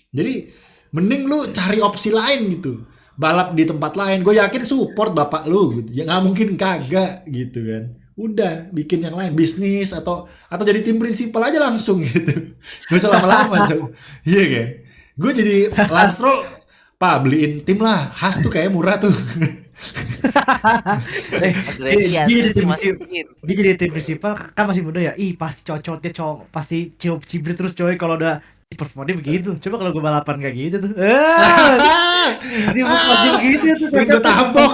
Jadi Mending lu cari opsi lain gitu. Balap di tempat lain. Gue yakin support bapak lu gitu. Ya nggak mungkin kagak gitu kan. Udah bikin yang lain, bisnis atau jadi tim prinsipal aja langsung gitu. Gak usah lama-lama coba. Iya kan? Gue jadi Lance Stroll, Pak beliin tim lah. Haas tuh kayak murah tuh. Dia jadi tim masih prinsipal. Dia jadi tim prinsipal kan masih muda ya. Ih pasti cocoknya pasti cibrit terus coy kalau udah performanya begitu. Coba kalau gue balapan kayak gitu tuh. Dia pasti begitu tuh. Pengen gue tabok.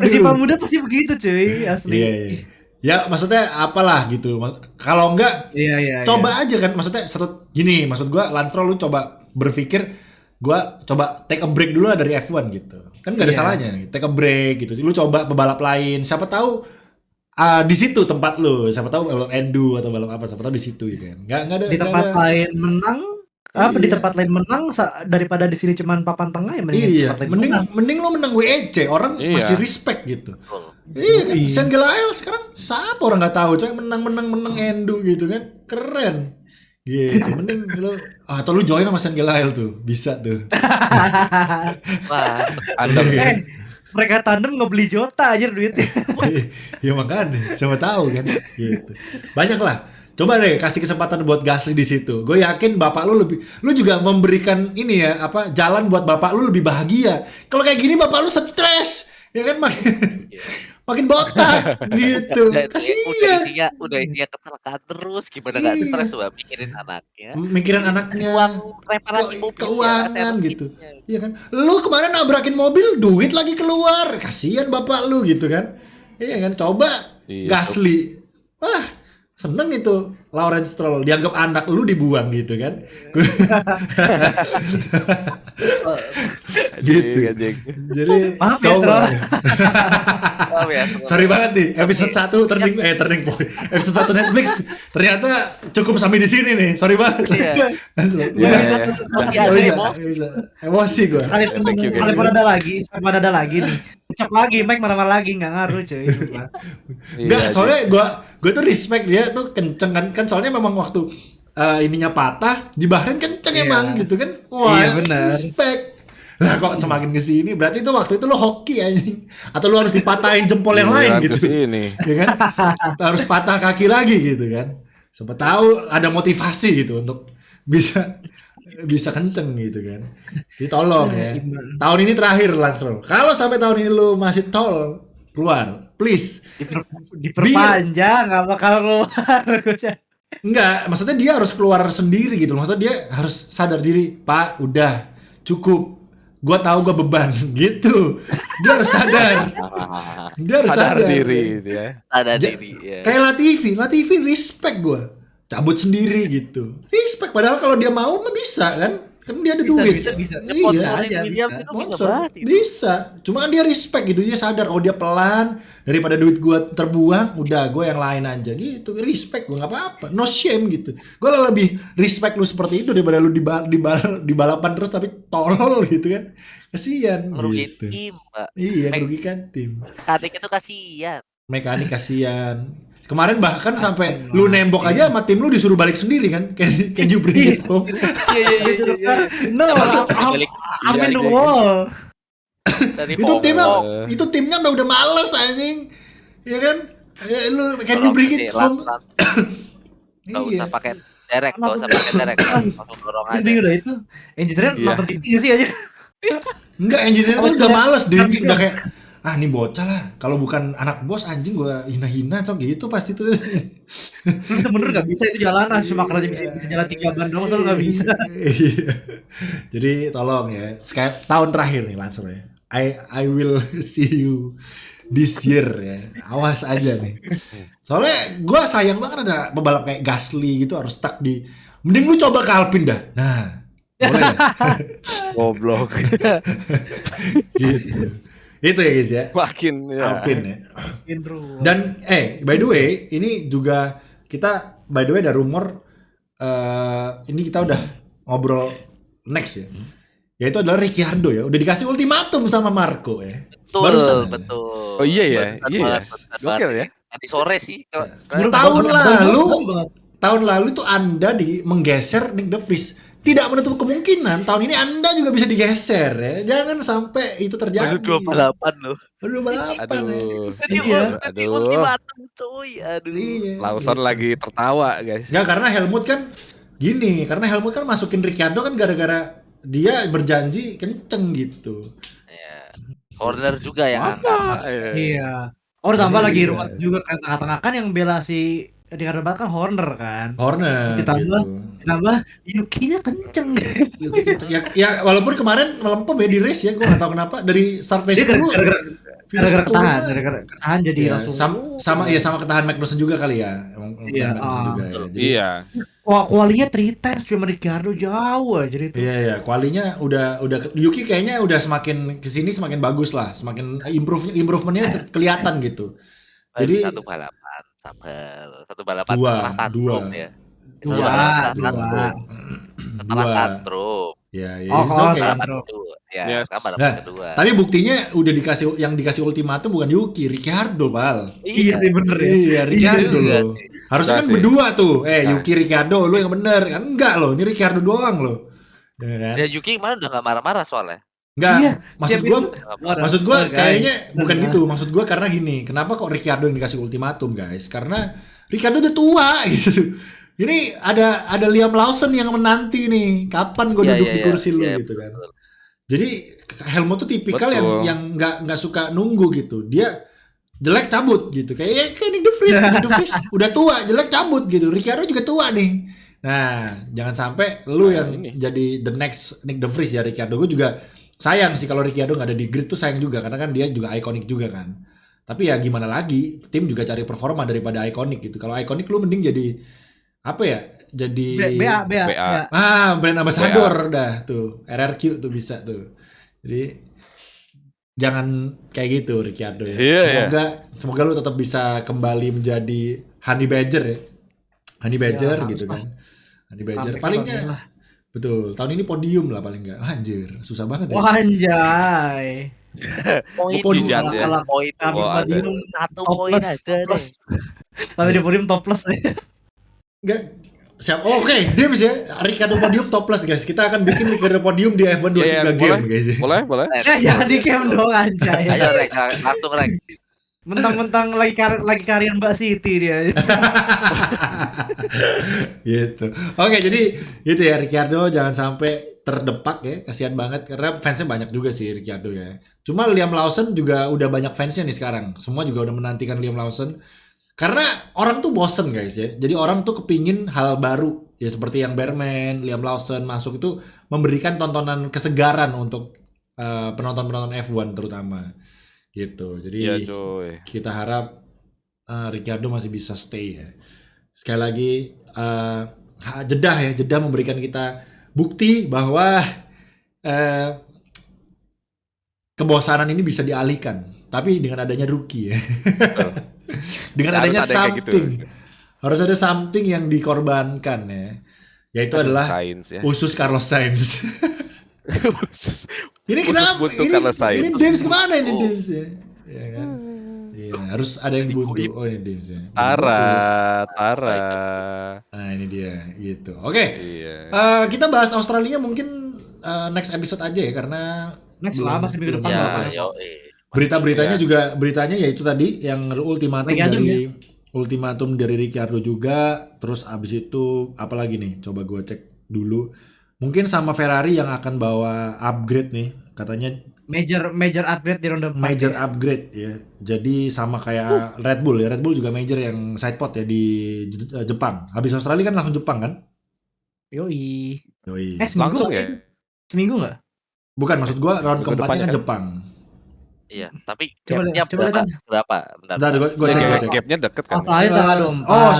Prinsipal muda pasti begitu cuy asli. Iya, iya. Ya maksudnya apalah gitu. Kalau enggak Iya. coba aja kan, maksudnya gini, maksud gua Lance Stroll lu coba berpikir gua coba take a break dulu lah dari F1 gitu. Kan gak ada Iya. salahnya nih, take a break gitu. Lu coba pebalap lain, siapa tahu di situ tempat lu, siapa tahu balap Endu atau balap apa, siapa tahu di situ gitu kan. Nggak ada Di tempat lain menang di Iya. tempat lain menang daripada di sini cuman papan tengah ya mending di Iya, tempat lain mending menang. mending lu menang WEC, orang Iya. masih respect gitu. Betul. Iya kan, Iya. Saint Gelael sekarang siapa orang nggak tahu, coy menang Endu gitu kan, keren. Gitu, mending lu atau lu join sama Saint Gelael tuh, bisa tuh. Wah, Anda Mereka tandem ngebeli Jota aja duitnya. Ya makanya, siapa tahu kan, gitu. Banyak lah. Coba deh kasih kesempatan buat Gasly di situ. Gue yakin bapak lu juga memberikan ini ya apa jalan buat bapak lu lebih bahagia. Kalau kayak gini bapak lu stres, ya kan makin botak gitu. udah Kasihan. isinya kecelakaan terus, gimana nggak Iya. stres coba mikirin anaknya, Mikirin anaknya, uang reparasi mobil, keuangan gitu. Iya kan? Lu kemarin nabrakin mobil, duit lagi keluar. Kasihan bapak lu gitu kan. Iya kan? Coba Iya, Gasly. Wah, seneng itu Lawrence Stroll dianggap anak lu dibuang gitu kan. Gitu. Anjing. Jadi Maaf ya, coba. Stroll. Oh, ya, Sorry banget nih, episode 1 turning point. Episode 1 Netflix ternyata cukup sampai di sini nih. Sorry banget. Iya. Iya, Udah. iya. Masih Oh ada iya, emosi. iya. Emosi gua. Thank you, Sekali guys. pun ada lagi nih. Ucap lagi, Mike marah-marah lagi nggak ngaruh cuy. Enggak, Iya, soalnya gua tuh respect dia tuh kenceng kan soalnya memang waktu ininya patah di Bahrain kenceng Iya. emang gitu kan. Wah, Iya, benar. respect. Lah kok semakin kesini berarti itu waktu itu lo hoki anjing atau lo harus dipatahin jempol yang lain Giliran gitu. kesini. Ya kan? Harus patah kaki lagi gitu kan. Siapa tahu ada motivasi gitu untuk bisa kenceng gitu kan. Jadi tolong ya. Tahun ini terakhir Lance Stroll. Kalau sampai tahun ini lu masih tolol keluar, please. Diperpanjang nggak bakal keluar. Enggak, maksudnya dia harus keluar sendiri gitu. Maksudnya dia harus sadar diri, Pak, udah cukup. Gua tahu gua beban gitu. Dia harus sadar. Dia harus Sadar sadar. diri gitu ya. Ada Ja- diri ya. Kayak Latifi respect gua. Cabut sendiri gitu. Respect padahal kalau dia mau mah bisa kan? Kan dia ada duit. Bisa. Iya. aja, William bisa. itu bisa Sponsor. banget itu. Bisa. Cuma kan dia respect gitu. Dia sadar oh dia pelan daripada duit gua terbuang, udah gua yang lain aja gitu. Respect gua nggak apa-apa. No shame gitu. Gua lebih respect lu seperti itu daripada lu di balapan terus tapi tolol gitu kan. Kasihan Merugikan gitu. tim, Mbak. Iya, merugikan tim. Adik itu kasihan. Mekanik kasihan. Kemarin bahkan sampai lu nembok aja sama tim lu disuruh balik sendiri kan. Can you bring it home? No, I'm in the wall. Dari itu timnya Hongkong. itu timnya udah males anjing ya kan. Lu can you bring it home. Gak Iya. usah pakai derek, langsung dorong aja. Jadi udah itu engineer Iya. nonton TV sih aja. Enggak, engineer tuh udah males deh, udah kayak ini bocah lah, kalau bukan anak bos anjing gua hina-hina cok gitu pasti tuh. Bener nggak bisa itu jalanan cuma karena bisa jalan 3 ban doang soalnya nggak bisa. Iya. Jadi tolong ya, tahun terakhir nih Lancer ya. I will see you this year ya. Awas aja nih. Soalnya gue sayang banget ada pebalap kayak Gasly gitu harus stuck di. Mending lu coba ke Alpine dah. Nah, boleh ya? Goblok. Gitu. Itu ya guys ya. Makin ya. Alpine ya. Indro. Dan by the way, ini juga kita by the way ada rumor ini kita udah ngobrol next ya. Yaitu adalah Ricciardo ya. Udah dikasih ultimatum sama Marco ya. Barusan. Betul. Oh iya ya, Barusan iya ya. banget, barusan Gokil banget. ya. Tadi sore sih. Tahun lalu tuh Anda menggeser Nick De Vries tidak menutup kemungkinan tahun ini Anda juga bisa digeser ya. Jangan sampai itu terjadi. Baru 28 loh. Baru balapan ya. Aduh. Iya. Di Aduh. ultimatum cuy. Aduh. Iya. Lawson gitu. lagi tertawa, guys. Nggak, karena Helmut kan gini, karena Helmut kan masukin Ricciardo kan gara-gara dia berjanji kenceng gitu. Ya. Horner juga yang Apa? angkat. Iya. Oh, ditambah lagi Iya. ruwet juga kan tengah-tengah kan yang bela si Ricardo Balapan kan Horner kan. Horner Terus ditambah gitu. Yuki-nya kenceng. Ya walaupun kemarin melempem ya di race ya, gue nggak tahu kenapa dari start race Dia dulu gara-gara ketahan jadi ya, langsung. sama ketahan Magnussen juga kali ya. Emang Iya, ketahan Magnussen juga ya. Jadi, Iya. Wah, kualinya 3 times cuma Ricardo jauh aja itu. iya, kualinya udah Yuki kayaknya udah semakin kesini semakin bagus lah, semakin improvementnya kelihatan gitu. Jadi satu balapan, sabar. Satu balapan Dua, setelah tantrum dua. ya. Dua, Satu balapan setelah dua. tantrum. Setelah Dua. tantrum. Ya, ya, Oh, it's kalau okay. Balapan Tantrum. kedua. Ya, Yes. sekarang balapan Nah, kedua. tapi buktinya udah dikasih ultimatum bukan Yuki, Ricciardo, Bal. Iya sih bener ya. Iya, Ricciardo Iya loh. sih. Harusnya kan Enggak sih. berdua tuh. Nah. Yuki Ricciardo lu yang bener kan? Enggak loh, ini Ricciardo doang loh. Ya kan? Ya Yuki kemarin udah gak marah-marah soalnya. Enggak, Iya, maksud tiap gua itu marah. maksud gua Guys. kayaknya bukan Bener. gitu. Maksud gua karena gini, kenapa kok Ricciardo yang dikasih ultimatum, guys? Karena Ricciardo udah tua gitu. Ini ada Liam Lawson yang menanti nih. Kapan gue Iya, duduk iya, di kursi lu iya, gitu kan. betul. Jadi Helmut tuh tipikal Betul. yang nggak suka nunggu gitu. Dia jelek cabut gitu. Kayak Nick De Vries, Nick De Vries udah tua, jelek cabut gitu. Ricciardo juga tua nih. Nah, jangan sampai lu Nah, yang ini. jadi the next Nick De Vries ya Ricciardo. Gue juga sayang sih kalau Ricciardo nggak ada di grid tuh sayang juga karena kan dia juga ikonik juga kan. Tapi ya gimana lagi, tim juga cari performa daripada ikonik gitu. Kalau ikonik lu mending jadi apa ya? Jadi BA. BA. brand ambassador dah tuh. RRQ tuh bisa tuh. Jadi jangan kayak gitu Ricciardo ya. Iya, Semoga lu tetap bisa kembali menjadi Honey Badger ya. Honey Badger harus gitu lah. kan. Honey Badger Sampai paling ke bagian lah. betul. Tahun ini podium lah paling enggak. Anjir, susah banget ya. Wah anjay. Poin Podium. Jijat ya. Kalau poin kami Oh, ada. podium satu top poin plus, aja top deh. plus. Kalau di podium top plus ya. Enggak siap. Oh, oke, Dims ya. Ricardo podium top plus guys. Kita akan bikin Ricardo podium di F1 23 Iya, game guys. Boleh. Jangan di camp dong anjay. Ayo Rek, langsung Rek. Mentang-mentang lagi karir Mbak Siti dia. Gitu. Oke, jadi itu ya Ricciardo jangan sampai terdepak ya. Kasihan banget karena fansnya banyak juga sih Ricciardo ya. Cuma Liam Lawson juga udah banyak fansnya nih sekarang. Semua juga udah menantikan Liam Lawson. Karena orang tuh bosen guys ya. Jadi orang tuh kepingin hal baru. Ya seperti yang Berman, Liam Lawson masuk itu memberikan tontonan kesegaran untuk penonton-penonton F1 terutama. Gitu. Jadi Iya, cuy. kita harap Ricciardo masih bisa stay ya. Sekali lagi Jeddah memberikan kita bukti bahwa kebosanan ini bisa dialihkan, tapi dengan adanya rookie ya. Dengan Harus adanya ada yang kayak gitu. something, harus ada something yang dikorbankan ya. Yaitu adalah Sains ya. usus Carlos Sainz. Ini Usus kenapa? buntu Ini, Carlos Sainz. ini James kemana ini Oh. James ya? Ya kan? Iya, harus ada yang buntu. Oh ini James ya. Tara. Nah ini dia gitu. Oke, Iya. kita bahas Australia mungkin next episode aja ya karena Next belum- lah masih minggu belum depan Ya, bakal. yo. berita-beritanya Iya. juga beritanya yaitu tadi yang ultimatum Lagi adem dari ultimatum dari Ricciardo juga. Terus abis itu apa lagi nih? Coba gue cek dulu. Mungkin sama Ferrari yang akan bawa upgrade nih. Katanya Major upgrade di ronde 4. major upgrade ya. Jadi sama kayak Red Bull ya. Red Bull juga major yang sidepod ya di Jepang. Habis Australia kan langsung Jepang kan? Yoi. Yoi. Seminggu Langsung nggak ya. sih? Seminggu nggak? Bukan maksud gua round Minggu keempatnya kan depannya kan? Jepang. Iya, tapi Coba gapnya coba berapa? lihat. Berapa? Bentar. Bentar, gua cek, Gap- gua cek. Gapnya deket kan. Australia tanggal 24. Oh,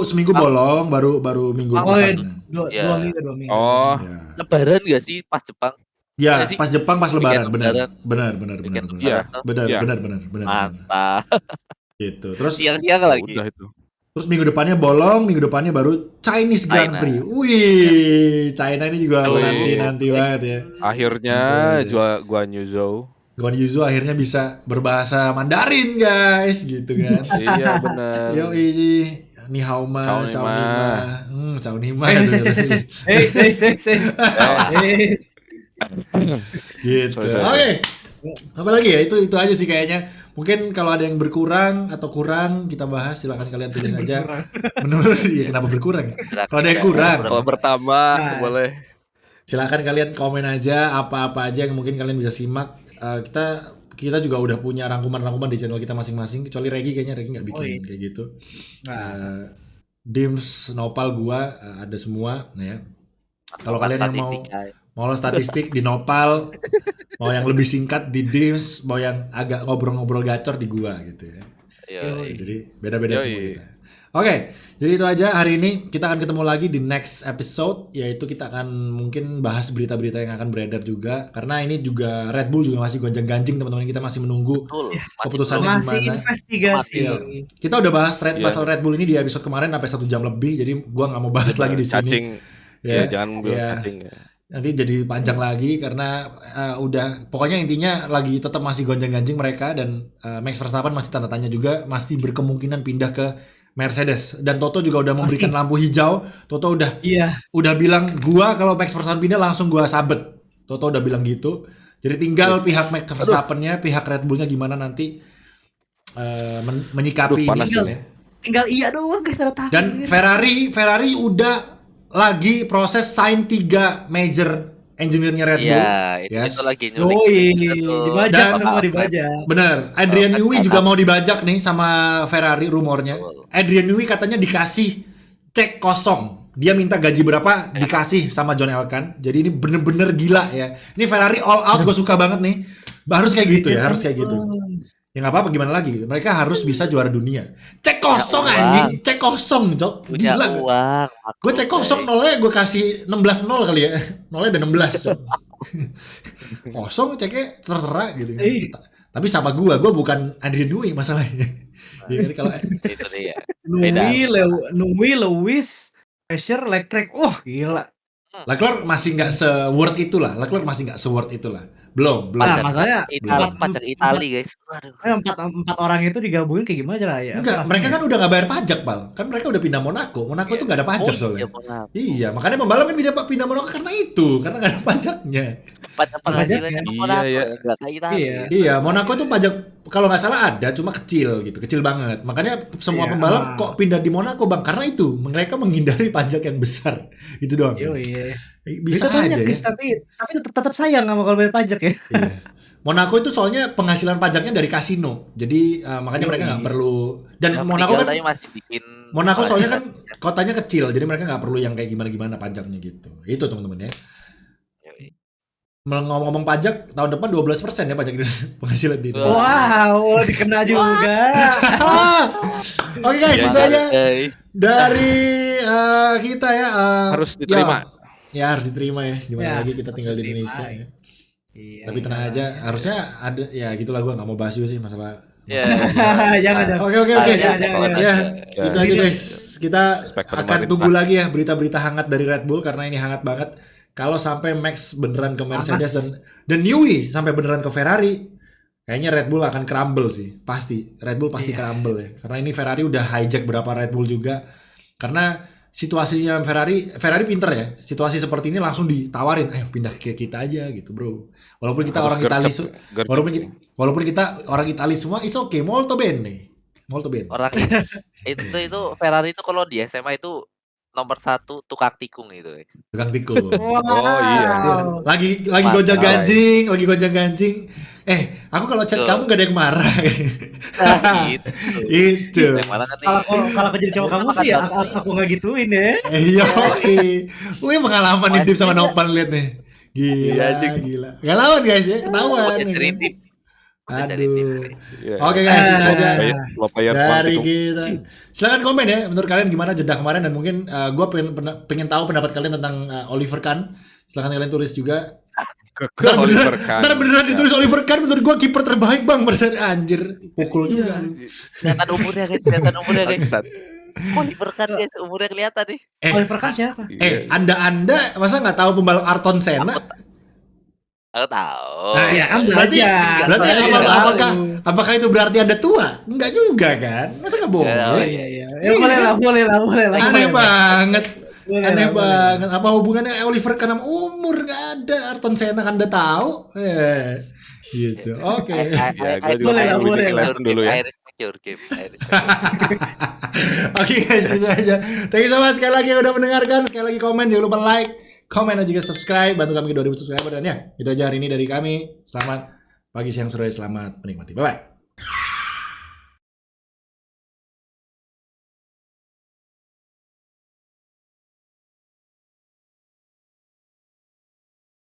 seminggu bolong baru minggu Oh ya, depan. dua Iya. minggu. Oh, Ya. Lebaran gak sih pas Jepang? Ya, Iya sih. pas Jepang pas lebaran, Weekend benar. lebaran. Benar. Weekend Iya. lebaran tuh. Iya. Benar. Mantap. Gitu. Terus Siang-siang lagi. udah itu. minggu depannya bolong, minggu depannya baru Chinese Grand China. Prix. Wih, China ini juga Wih. nanti banget ya. Akhirnya Guan Yu Zhou. Guan Yu Zhou akhirnya bisa berbahasa Mandarin, guys, gitu kan. Iya benar. Yo, Ni hao ma, Ciao ciao ni ni ma. ma. Ciao ni ma. Gitu. Sorry. Oke. Apalagi ya itu aja sih kayaknya. Mungkin kalau ada yang berkurang atau kurang kita bahas, silakan kalian tulis aja. Menurut ya kenapa berkurang? Kalau ada yang kurang, Kalau bertambah Nah. boleh. silakan kalian komen aja apa-apa aja yang mungkin kalian bisa simak. Kita juga udah punya rangkuman-rangkuman di channel kita masing-masing. Kecuali Regi, kayaknya Regi nggak bikin Oh, iya. kayak gitu. Nah. Dims, Nopal, gua ada semua. Nah ya. Kalau kalian yang mau lo statistik di Nopal, mau yang lebih singkat di Dims, mau yang agak ngobrol-ngobrol gacor di gua gitu ya. Jadi beda-beda Yoi. semua kita. Oke, jadi itu aja hari ini. Kita akan ketemu lagi di next episode, yaitu kita akan mungkin bahas berita-berita yang akan beredar juga. Karena ini juga Red Bull juga masih gonjang-ganjing teman-teman, kita masih menunggu Betul. keputusannya Masih gimana. investigasi. Iya. Kita udah bahas Iya. masalah Red Bull ini di episode kemarin sampai 1 jam lebih, jadi gua nggak mau bahas lagi di sini. Cacing. Ya, Ya, jangan bilang ya. cacing ya. Nanti jadi panjang lagi karena udah pokoknya intinya lagi tetap masih gonjang-ganjing mereka, dan Max Verstappen masih tanda tanya juga, masih berkemungkinan pindah ke Mercedes, dan Toto juga udah memberikan lampu hijau. Toto Iya. udah bilang gua kalau Max Verstappen pindah langsung gua sabet. Toto udah bilang gitu. Jadi tinggal pihak Max Verstappen-nya, pihak Red Bull-nya gimana nanti menyikapi Aduh, panas ini. ini. Tinggal iya doang guys, tanda tangan. Dan Ferrari udah lagi proses sign 3 major engineer-nya Red Bull. Iya, Yes. itu lagi nyulik. Yoi, Itu. dibajak Dan- semua dibajak. Bener, Adrian Kalau Newey kan juga setup. mau dibajak nih sama Ferrari rumornya. Betul. Adrian Newey katanya dikasih cek kosong. Dia minta gaji berapa dikasih sama John Elkann. Jadi ini bener-bener gila ya. Ini Ferrari all out, gue suka banget nih. Harus kayak gitu ya, harus kayak gitu. Ya nggak apa-apa, gimana lagi? Mereka harus bisa juara dunia. Cek kosong uang. anjing, cek kosong, Jok. Punya Gila. uang. Gue cek kosong nolnya gue kasih 16-0 kali ya. Nolnya udah 16. Jok. Kosong ceknya terserah gitu. Tapi sama gue bukan Adrian Newey masalahnya. Ya kan kalau Itu dia. Beda. Nui, Lewis, Fisher, Leclerc. Gila. Leclerc masih nggak se-worth itulah. Leclerc masih nggak se-worth itulah. Belum. Nah, masalahnya Pajak Itali guys. Aduh. empat orang itu digabungin kayak gimana cara ya? Enggak, mereka kan udah nggak bayar pajak, Pal. Kan mereka udah pindah Monaco. Monaco tuh nggak ada pajak Oh, soalnya. iya, Monaco. Iya, makanya pembalap kan pindah Monaco karena itu, karena nggak ada pajaknya. Pajak penghasilannya Pajaknya. Monaco, Iya, nggak kayak Itali. Iya. Iya, Monaco tuh pajak kalau nggak salah ada, cuma kecil gitu, kecil banget. Makanya semua Iya. pembalap kok pindah di Monaco, Bang, karena itu mereka menghindari pajak yang besar. Itu doang. Iya. Bisa Itu banyak, aja ya. guys, tapi tetap sayang sama kalau bayar pajak ya. Iya. Monaco itu soalnya penghasilan pajaknya dari kasino. Jadi makanya mereka nggak perlu. Dan Yang Monaco tinggal kan tapi masih bikin Monaco soalnya kan kotanya kecil, jadi mereka nggak perlu yang kayak gimana-gimana pajaknya gitu. Itu teman-teman ya. Ngomong-ngomong pajak, tahun depan 12% ya pajak penghasilan di Indonesia. Wow, dikena juga. Oke guys, itu aja dari kita ya. Harus diterima. Ya harus diterima ya. Gimana Ya, lagi kita tinggal di harus Indonesia diterima. ya. Iya, Tapi tenang aja, harusnya ada ya gitulah, gue nggak mau bahas juga sih masalah. Ya. Jangan ada. Oke. Jangan. Ya, itu aja Jadi- guys. Kita Spek akan pemerintah. tunggu lagi ya berita-berita hangat dari Red Bull, karena ini hangat banget. Kalau sampai Max beneran ke Mercedes dan Newey sampai beneran ke Ferrari, kayaknya Red Bull akan crumble sih. Pasti. Red Bull pasti crumble ya. Karena ini Ferrari udah hijack berapa Red Bull juga. Karena situasinya Ferrari pinter ya. Situasi seperti ini langsung ditawarin, ayo pindah ke kita aja gitu, bro. Walaupun kita Harus orang Itali, gercep. walaupun kita orang Itali semua, it's okay, molto bene. Molto bene. Orang itu Ferrari itu kalau di SMA itu nomor 1 tukang tikung itu. Tukang tikung. Oh iya. Dia kan lagi Mantap. gonjang-ganjing. Aku kalau chat Betul. kamu gak ada yang marah. Gitu. Itu. Yang mana kan nih? Kalau aku jadi cowok kamu sih ya aku nggak gituin ya. Iya, oke. Wih, pengalaman hidup sama Nopan lihat nih. Gila, Iya, anjing. gila. Gak lawan guys ya, ketahuan. Udah ya dari kan? tim. Udah dari tim Aduh. sih. Iya. Oke guys, itu aja Lo player dari Tikung. kita. Silakan komen ya, menurut kalian gimana jeda kemarin, dan mungkin gue pengen tahu pendapat kalian tentang Oliver Kahn. Silakan kalian tulis juga. Ke Oliver Kahn. Ntar beneran ditulis Oliver Kahn, menurut gue kiper terbaik bang, Mercedes anjir, pukul juga. Kelihatan umurnya guys. Bangsat. Oliver Kahn guys, umurnya kelihatan nih. Oliver Kahn siapa? Anda masa nggak tahu pembalap Ayrton Senna? Aku tahu. Nah, ya kan berarti belajar. apakah itu berarti Anda tua? Enggak juga kan? Masa nggak boleh? Ya, Iya. Ya boleh lah, boleh lah, boleh lah. Aneh boleh lah. banget. Boleh Aneh lah, boleh banget. Apa hubungannya Oliver Kahn sama umur? Nggak ada. Ayrton Senna kan udah tahu. Gitu. Oke. Ya, gue juga Boleh lah, mau boleh bikin lah. Eleven dulu ya. I respect your game. I respect your game. Oke guys, itu aja. Thank you so much sekali lagi yang udah mendengarkan. Sekali lagi komen, jangan lupa like, komen dan juga subscribe. Bantu kami ke 2000 subscriber dan ya, itu aja hari ini dari kami. Selamat pagi, siang, sore, selamat menikmati. Bye bye.